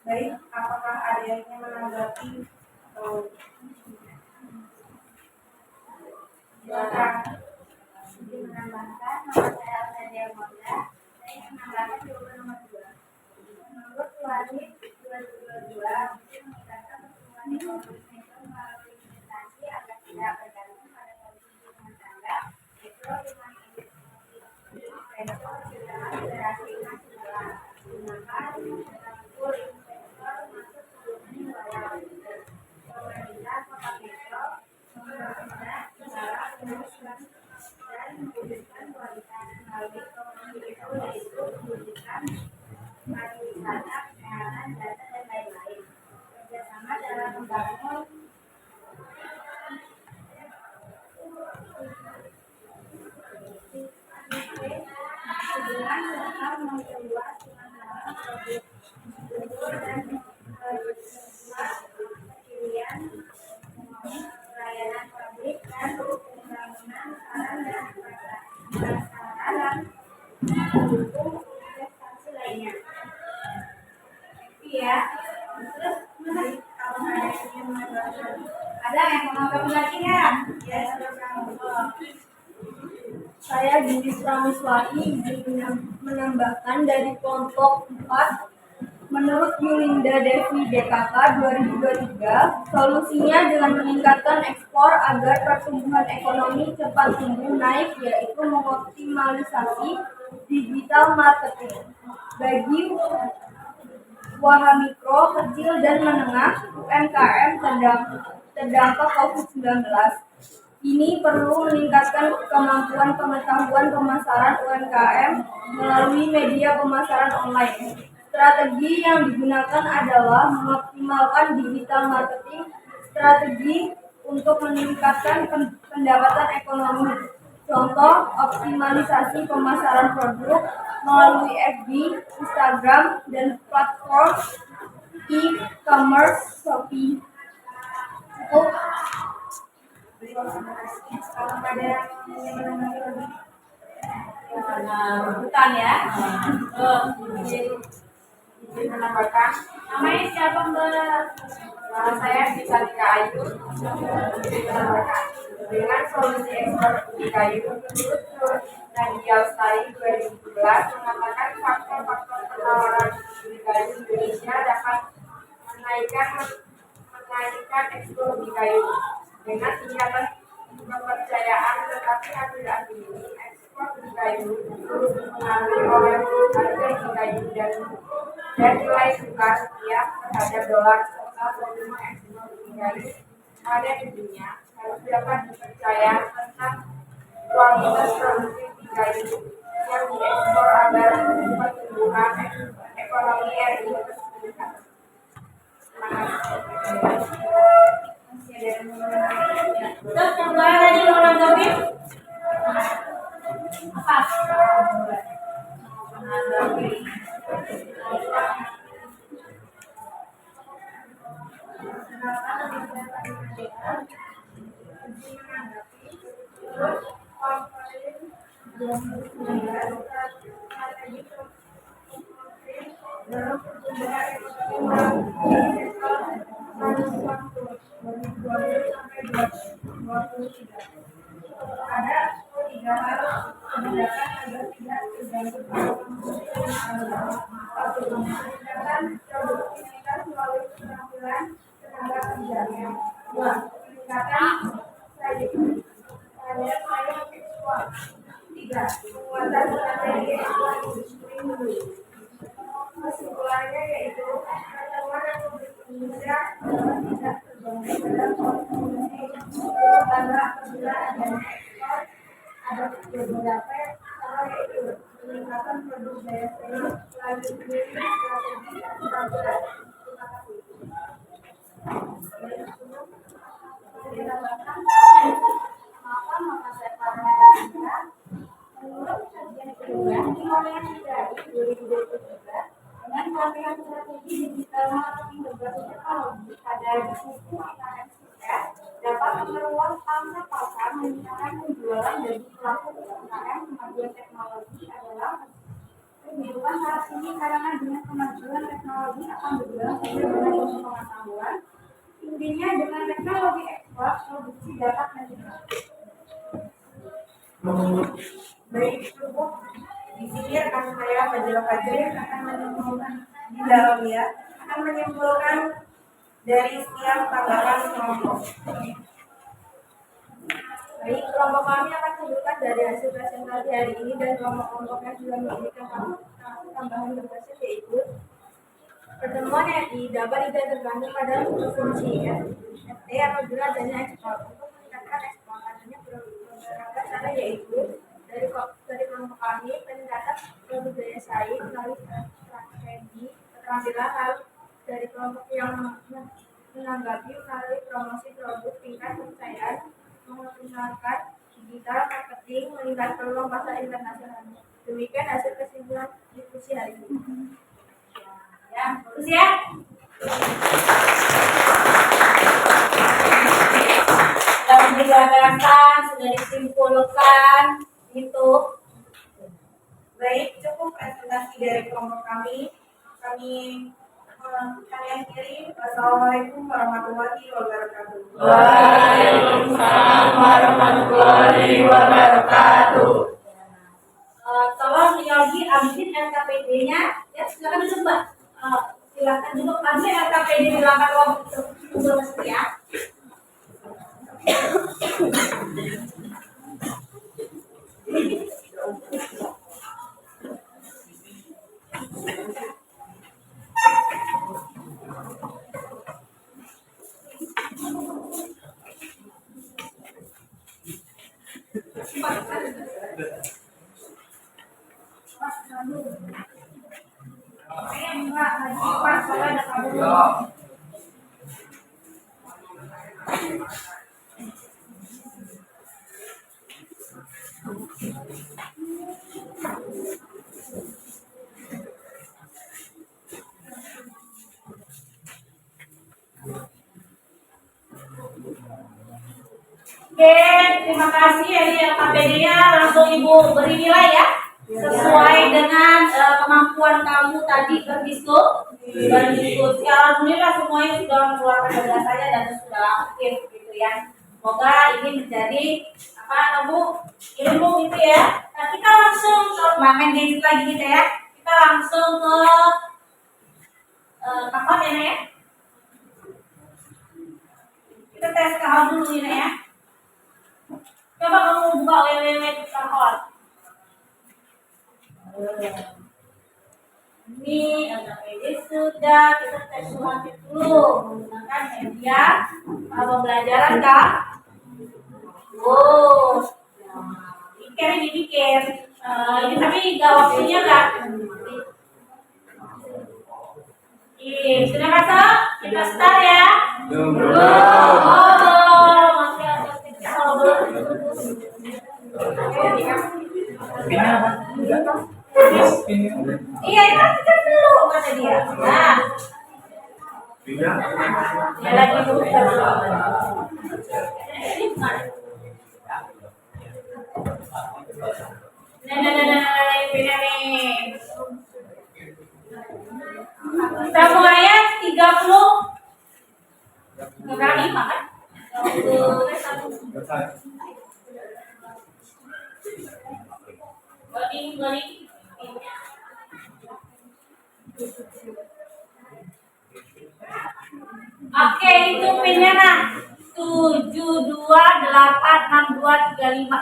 Baik, apakah ada yang ingin menanggapi atau silakan? Jadi menambahkan, nama saya Alsadia Moda. Saya ingin menambahkan jawaban nomor 2. Menurut Wahid 2022, meningkatkan pertumbuhan ekonomi sektor melalui investasi agar tidak bergantung pada konsumsi rumah tangga. Ekonomi sektor dengan generasi nasional menggunakan mengatur investor masuk ke wilayah pemerintah kota Metro mempermudah segala administrasi dan mewujudkan kualitas melalui ekonomi itu, yaitu pendidikan, pariwisata, kesehatan, data, dan lain-lain. Kerjasama dalam membangun yang mau menanggapi lagi ya? Ya, Saya Gigi Pramiswati ingin menambahkan dari kelompok 4. Menurut Yulinda Devi DKK 2023, solusinya dengan meningkatkan ekspor agar pertumbuhan ekonomi cepat tumbuh naik, yaitu mengoptimalisasi digital marketing. Bagi usaha mikro, kecil, dan menengah UMKM terdampak COVID-19, ini perlu meningkatkan kemampuan pengetahuan pemasaran UMKM melalui media pemasaran online. Strategi yang digunakan adalah mengoptimalkan digital marketing, strategi untuk meningkatkan pendapatan ekonomi. Contoh, optimalisasi pemasaran produk melalui FB, Instagram, dan platform e-commerce Shopee. Cukup. kalau ada yang ingin menanggapi lagi. Bukan ya. Izin menambahkan, Namanya siapa Mbak? nama saya Bisalika Ayu. Izin menambahkan, dengan solusi ekspor ubi kayu, menurut Nadia Lestari 2017 mengatakan faktor-faktor penawaran ubi kayu Indonesia dapat menaikkan ekspor ubi kayu dengan tingkatan kepercayaan, tetapi akhir-akhir ini ekspor ubi kayu terus dipengaruhi oleh harga ubi kayu dan nilai tukar rupiah terhadap dolar serta volume ekspor ubi kayu pada dunia harus dapat dipercaya tentang kualitas produksi ubi kayu yang diekspor agar pertumbuhan ekonomi RI terus meningkat. Terus yang lain tadi mau menanggapi? Apa? Menanggapi. Ada 3 hal kebijakan agar tidak tergantung peningkatan produktivitas melalui keterampilan tenaga kerja. 2. Peningkatan saya ekspor. 3. Penguatan strategi ekspor industri hulu. Kesimpulannya yaitu pertemuan Republik Indonesia tidak tergantung pada konsumsi karena apabila adanya ekspor ada beberapa cara yaitu peningkatan produk daya saing melalui strategi keterampilan. Terima kasih. Maka saya para menurut kajian kedua dimulai dari 2023 dengan pelatihan strategi digital marketing berbasis teknologi pada diskusi UMKM dapat memperluas pangsa pasar, meningkatkan penjualan bagi pelaku UMKM. Kemajuan teknologi adalah kehidupan saat ini karena dengan kemajuan teknologi akan berjalan sesuai dengan ilmu pengetahuan. Intinya dengan teknologi ekspor produksi dapat meningkat. Baik, cukup. Di sini rekan saya Fajrul Fajri akan menyimpulkan di dalamnya akan menyimpulkan dari setiap tanggapan kelompok. Baik, kelompok kami akan sebutkan dari hasil presentasi hari ini dan kelompok-kelompok yang sudah memberikan tambahan berbasis yaitu pertemuan RI dapat tidak tergantung pada konsumsi FT apabila adanya ekspor. Untuk meningkatkan ekspor adanya beberapa cara yaitu dari kelompok kami peningkatan produk daya saing melalui strategi keterampilan, lalu dari kelompok yang menanggapi melalui promosi produk tingkat kepercayaan, mengoptimalkan digital marketing, meningkatkan peluang pasar internasional. Demikian hasil kesimpulan diskusi hari ini. Ya, terus ya. Sudah dijelaskan, sudah disimpulkan, itu. Baik, cukup presentasi dari kelompok kami. Kami kalian kirim. Assalamualaikum warahmatullahi wabarakatuh. Waalaikumsalam warahmatullahi wabarakatuh. Tolong Yogi ambil LKPD-nya, ya silakan duduk Mbak. Silakan duduk, ambil LKPD di belakang ruang tunggu mesin ya. Oke, terima kasih ya LKPD-nya, langsung Ibu beri nilai ya sesuai dengan kemampuan kamu tadi berdiskusi. Alhamdulillah semuanya sudah mengeluarkan gagasannya dan sudah oke gitu ya. Semoga ini menjadi kamu ilmu gitu ya. Nah, kita langsung ke main gadget lagi gitu ya. Kita langsung ke kakak ya. Kita tes kahal dulu ini ya. Coba kamu buka www kahal. Ini LKPD sudah, kita tes sumatif dulu menggunakan media pembelajaran kak. Ini dibikin. Ini tapi nggak waktunya kak. Sudah masuk? Kita start ya. Masih ada iya, itu kan dulu kata dia. Nah, dia lagi buka. Semuanya 30 kali makan. Balik. Oke, itu pinnya nah 72866235.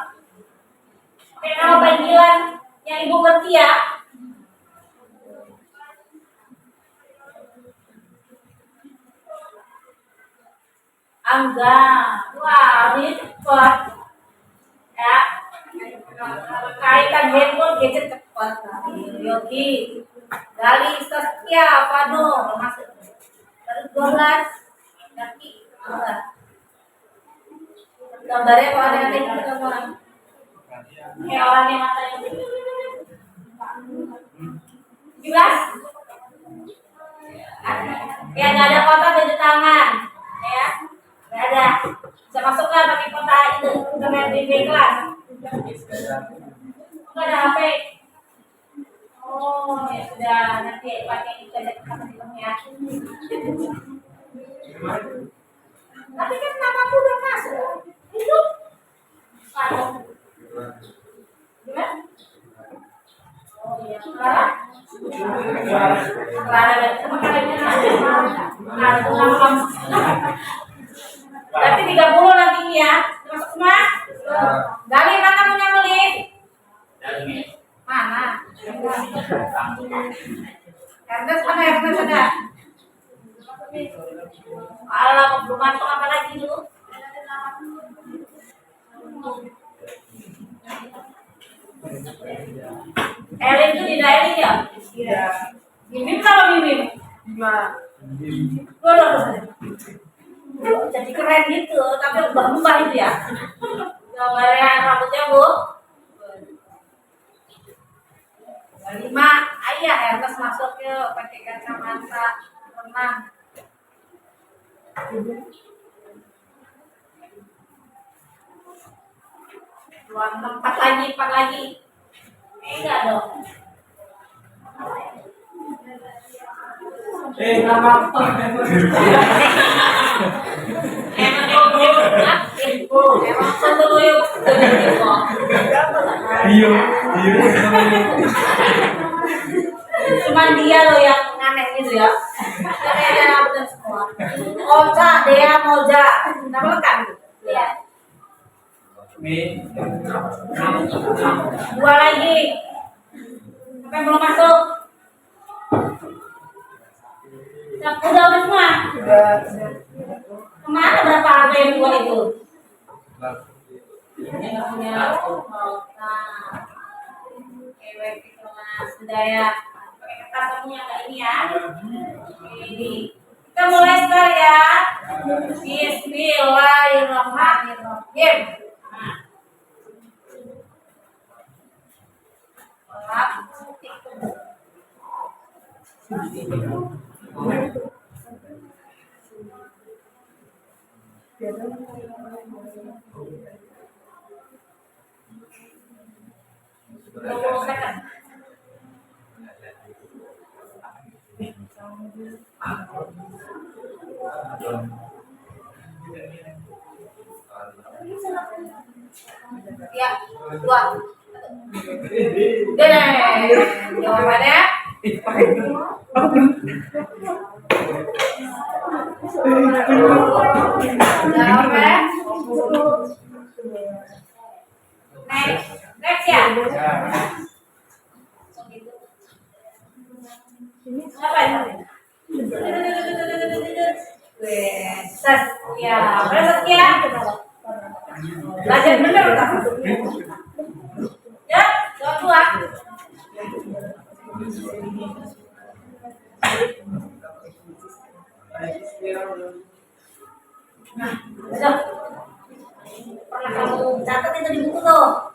Pena panggilan yang Ibu ngerti ya. Angga, wah ini cepat ya. Kaitan handphone gadget cepat. Yogi, Gali, Saskia, Fano, masuk. Terus 12, Naki, gambarnya kalau ada yang kita orang. Kayak orang yang matanya 17. Ya nggak ada kota tunjuk tangan, ya nggak ada. Bisa masuklah pakai kota itu internet di kelas. Nggak ada HP. Oh ya sudah, nanti pakai internet ya. Tapi kan namaku udah masuk. Itu gimana? Oh iya, sekarang berarti 30 nanti ya. Masuk semua? Gali mana punya beli? Mana? Karena mana yang sudah? Alah, belum masuk apa lagi dulu? Elin itu di diary ya? Iya. Mimim kalau mimim? 5. Jadi keren gitu, tapi ubah-ubah itu ya. Gambarnya rambutnya Bu. 5, ayah Ernest masuk yuk, pakai kacamata renang. Ruang 4 lagi. Enggak dong. Emang satu yuk. Iya. Cuman dia loh yang aneh gitu ya. Kayaknya betul semua. Oja, Dea, Moja. Nama lengkap gitu. Iya. Dua lagi. Apa yang belum masuk? Udah semua. Kemana berapa harga yang dua itu? Yang punya Malta. Oke, Mas Daya. Pakai kertas kamu yang kayak ini ya. Ini. Kita mulai sekarang ya. Bismillahirrahmanirrahim. Ya, dua. Jawabannya? Jawabannya? Next ya. Ngapain? Ses, ya, berapa ya? Belajar bener tak? Ya, dua. Nah, besok. Pernah kamu catat itu di buku tuh?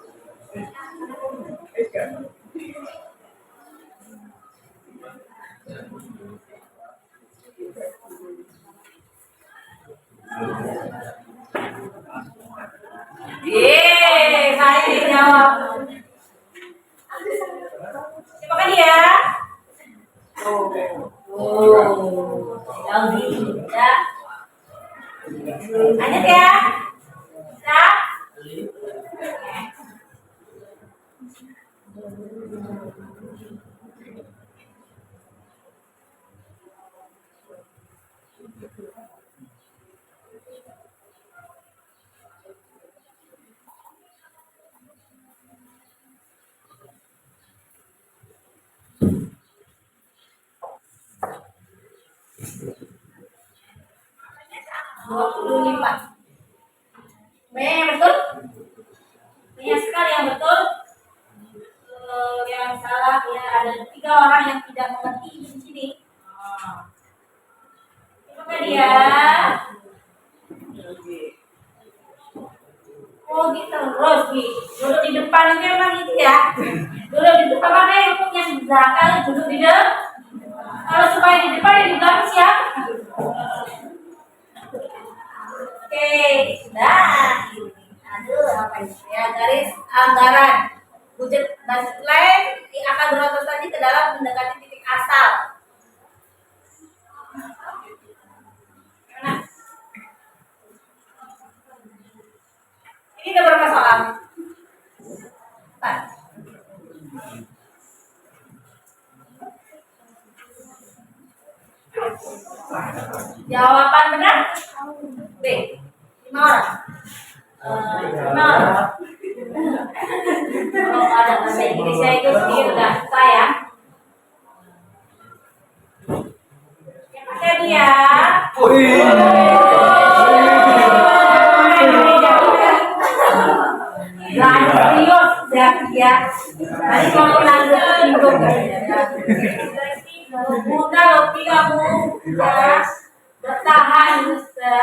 Saya jawab. Siapa kan dia? Laudi. Ya. Lanjut ya. Bisa? Lipat. B yang betul? Banyak sekali yang betul. Yang salah ya ada 3 orang yang tidak mengerti di sini. Siapa dia? Oh gitu terus nih. Duduk di depan ini emang itu ya. Duduk di depan mana yang di belakang duduk di depan. Kalau supaya di depan yang di belakang siapa? Oke, sudah. Aduh, apa ini? Ya, garis anggaran. Budget plan akan berorientasi ke dalam mendekati titik asal. Nah, ini ada berapa soal? 4. Jawaban benar? B. 5 orang. 5 orang. Kalau ada bahasa Inggrisnya itu udah saya. Yang pakai dia. Serius ya. Tadi kalau lanjut singgung mudah lebih kamu ya bertahan bisa.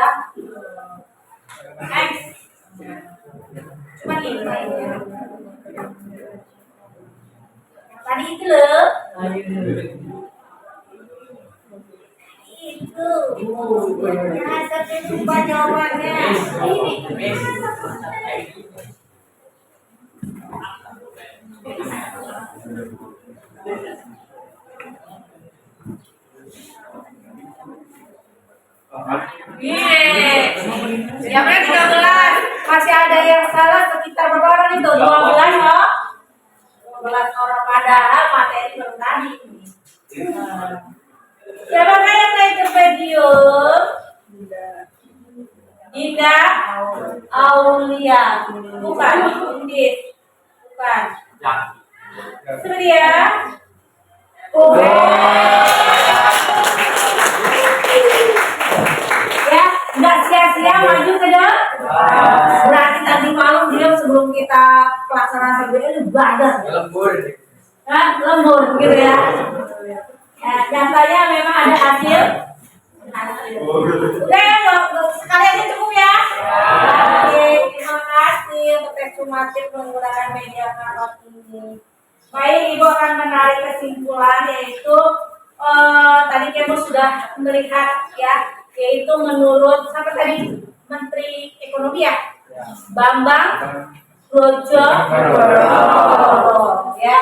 Next. Cuma ini tadi itu loh. Itu. Nah, tapi lupa jawabannya. Ini. Iya. Jamnya 13. Masih ada yang salah sekitar berapa orang itu? 12 loh. 12 orang padahal materi belum tadi. Siapa yang naik ke podium? Dinda Aulia. Bukan, Indit. Bukan. Surya. Oh. Ya, nggak sia-sia maju ke depan. Berarti tadi malam dia sebelum kita pelaksanaan survei itu badan. Lembur. Nah, lembur gitu ya. Nyatanya memang ada hasil. Udah ya, sekali aja cukup ya. Baik, terima kasih untuk eksumatif menggunakan media katalog ini. Baik, Ibu akan menarik kesimpulan yaitu tadi Kemo sudah melihat ya, yaitu menurut siapa tadi Menteri Ekonomi ya, Bambang Brojo, ya,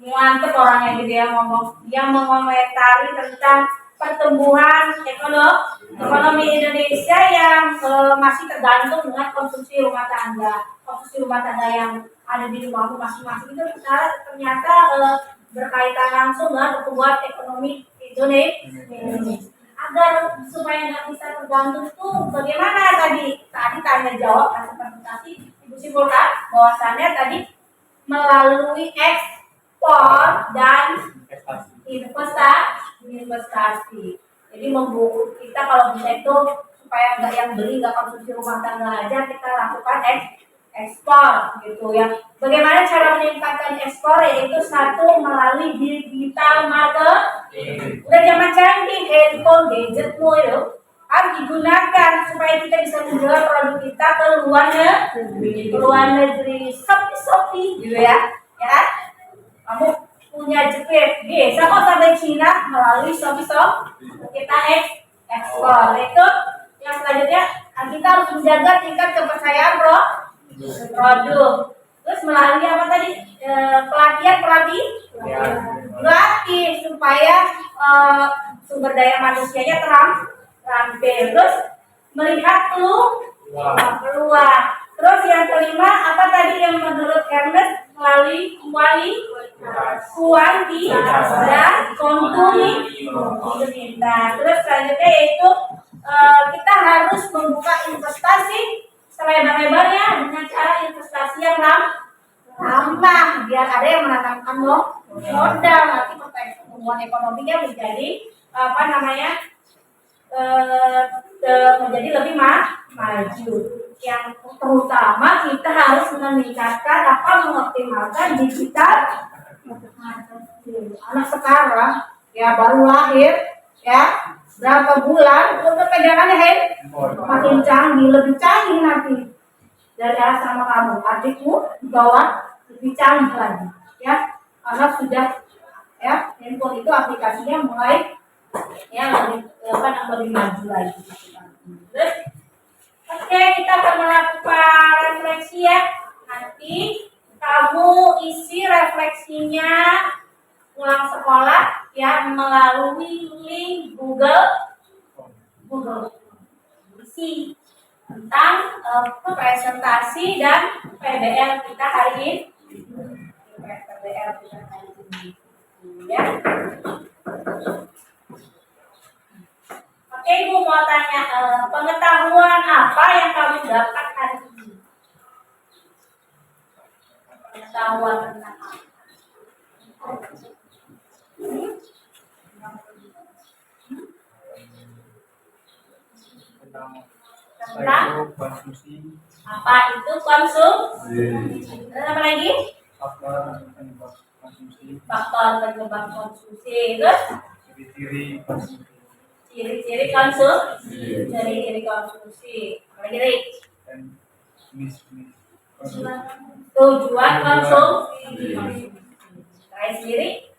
mantep orangnya gitu ya ngomong, dia mengomentari tentang pertumbuhan ekonomi Indonesia yang masih tergantung dengan konsumsi rumah tangga yang ada di rumah masing-masing itu ternyata berkaitan langsung dengan pertumbuhan ekonomi Indonesia. Agar supaya nggak bisa tergantung tuh bagaimana tadi tanya jawab presentasi Ibu simpulkan bahwasannya tadi melalui ekspor dan investasi. Jadi membuat kita kalau bisa itu supaya nggak yang beli nggak konsumsi rumah tangga aja, kita lakukan ekspor gitu ya. Bagaimana cara meningkatkan ekspor? Yaitu satu melalui digital marketing. Udah zaman canggih, handphone, gadget itu harus digunakan supaya kita bisa menjual produk kita ke luar negeri. Shopee gitu ya, ya kan? Kamu punya jepit, bisa kok sampai Cina melalui Shopee kita ekspor. Itu yang selanjutnya kita harus menjaga tingkat kepercayaan produk. Terus melalui apa tadi pelatih supaya sumber daya manusianya terampil. Terus melihat peluang. Terus yang kelima apa tadi yang menurut Ernest melalui kuantitas dan kontinuitas. Terus selanjutnya yaitu kita harus membuka investasi selebar-lebarnya dengan cara investasi yang lama biar ada yang menanamkan modal, nanti pertumbuhan ekonominya menjadi menjadi lebih maju. Yang terutama kita harus meningkatkan mengoptimalkan digital marketing. Anak sekarang ya baru lahir ya berapa bulan untuk pegangannya makin canggih, lebih canggih nanti dari sama kamu, adikmu di bawah lebih canggih lagi ya, karena sudah ya handphone itu aplikasinya mulai ya lebih maju lagi. Terus oke, kita akan melakukan refleksi ya. Nanti kamu isi refleksinya pulang sekolah ya melalui link Google isi tentang presentasi dan PBL kita hari ini. Ya. Oke, Ibu mau tanya pengetahuan apa yang kamu dapat hari ini? Pengetahuan tentang apa? Tentang konsumsi. Apa itu konsumsi? Apa lagi? Faktor penyebab konsumsi. Terus Ciri-ciri konsumsi. Ciri-ciri konsumsi. Apa lagi? Tujuan konsumsi. Kayak sendiri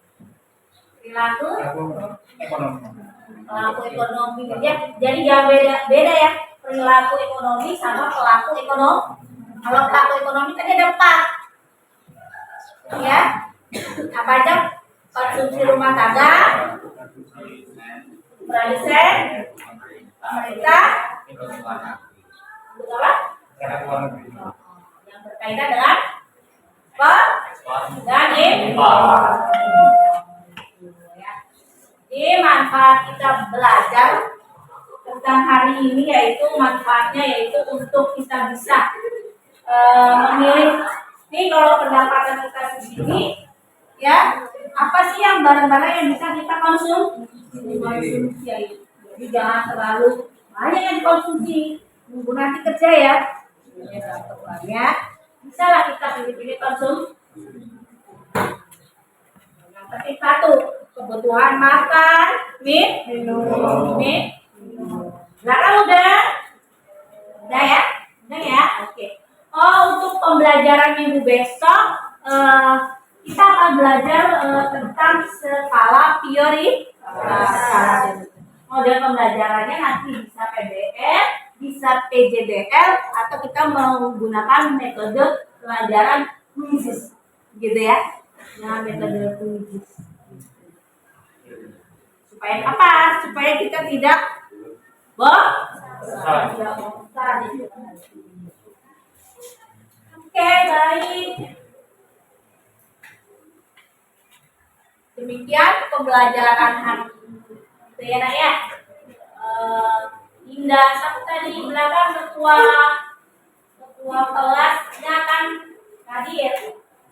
perilaku ekonomi ya. Jadi jangan beda ya perilaku ekonomi sama pelaku ekonomi. Kalau pelaku ekonomi tadi ada 4 ya. Apa aja? Konsumsi rumah tangga, produsen, pemerintah Untuk luar negeri. untuk apa? Karena luar negeri. Yang berkaitan dengan apa? Dan Impor. Jadi manfaat kita belajar tentang hari ini yaitu manfaatnya yaitu untuk kita bisa memilih. Nih kalau pendapatan kita segini, ya apa sih yang barang-barang yang bisa kita konsumsi ya itu. Jadi jangan terlalu banyak yang dikonsumsi. Nunggu nanti kerja ya. Ya, bisa lah kita pilih-pilih konsumsi. Yang penting satu, kebutuhan makan, minum. Sekarang udah ya? Udah ya? Oke. Oh, untuk pembelajaran minggu besok, kita akan belajar tentang skala prioritas. Model pembelajarannya nanti bisa PBL, bisa PJBL, atau kita menggunakan metode pelajaran kuisis, gitu ya? Nah, metode kuisis. Supaya apa? Supaya kita tidak bosan. Oke, baik. Demikian pembelajaran hari ini. Gitu ya, Nak ya. Indah siapa tadi belakang ketua kelasnya kan hadir.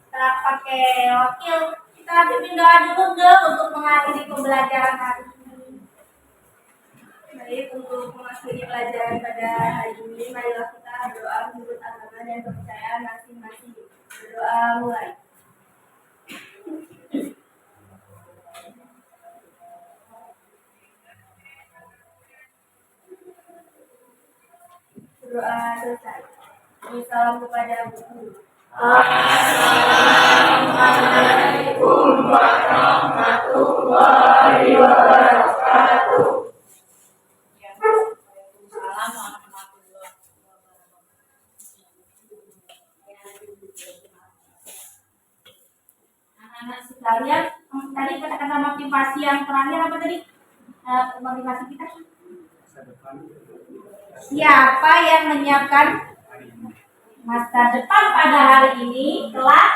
Kita pakai wakil. Kita pimpin doa dulu untuk mengakhiri pembelajaran hari ini. Baik, untuk mengakhiri pelajaran pada hari ini, marilah kita berdoa menurut agama dan kepercayaan masing-masing. Berdoa mulai. Berdoa selesai. Salam kepada Guru. Assalamualaikum warahmatullahi wabarakatuh. Waalaikumsalam warahmatullahi wabarakatuh. Anak-anak sekalian, tadi kata-kata motivasi yang terakhir apa tadi? Motivasi kita? Siapa yang menyiapkan masa depan pada hari ini telah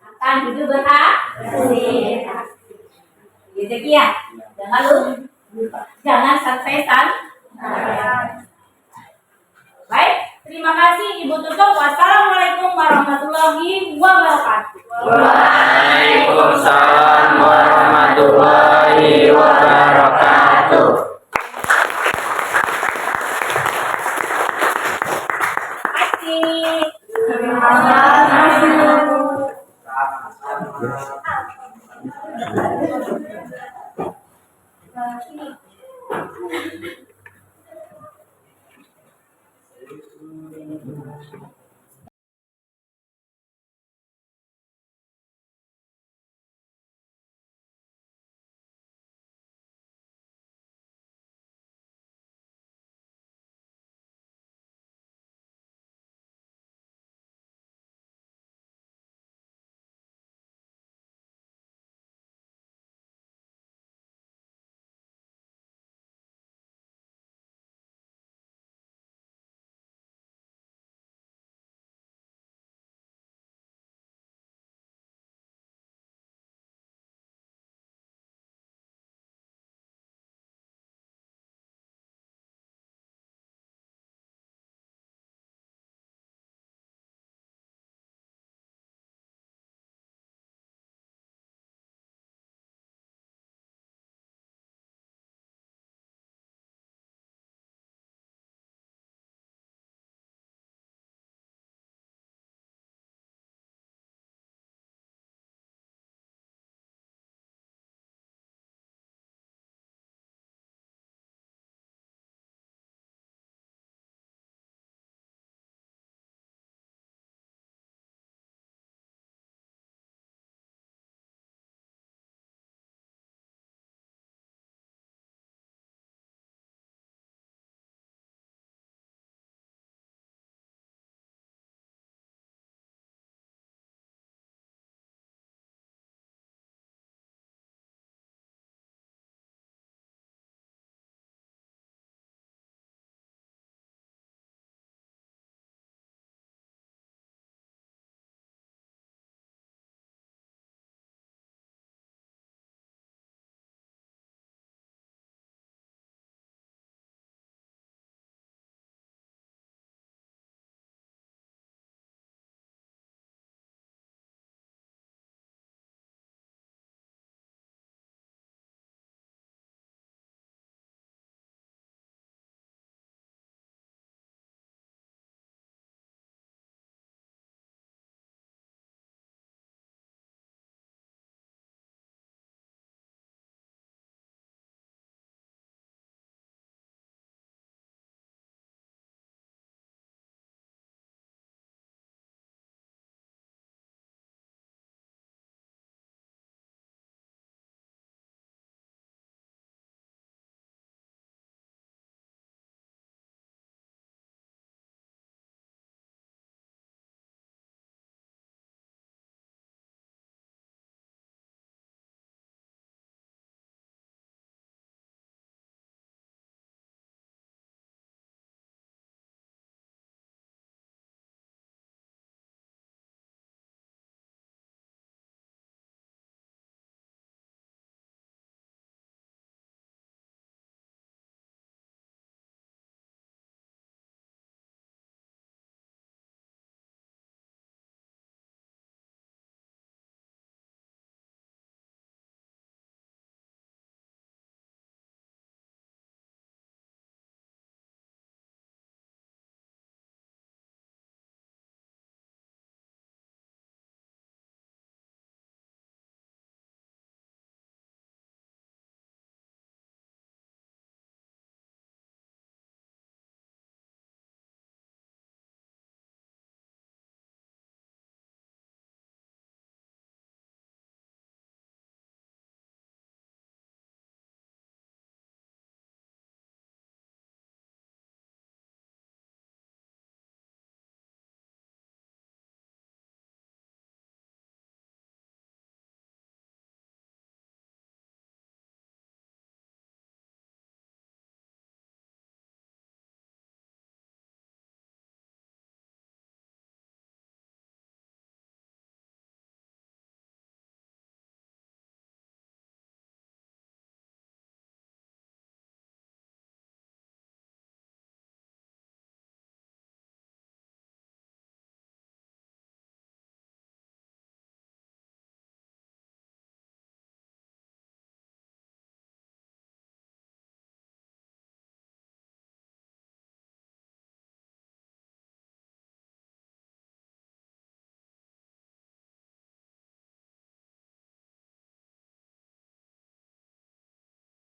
akan hidup berhasil. Jadi ya, jangan santai-santai. Baik, terima kasih Ibu Tutup. Wassalamualaikum warahmatullahi wabarakatuh. Waalaikumsalam warahmatullahi wabarakatuh. Terima kasih. Terima kasih.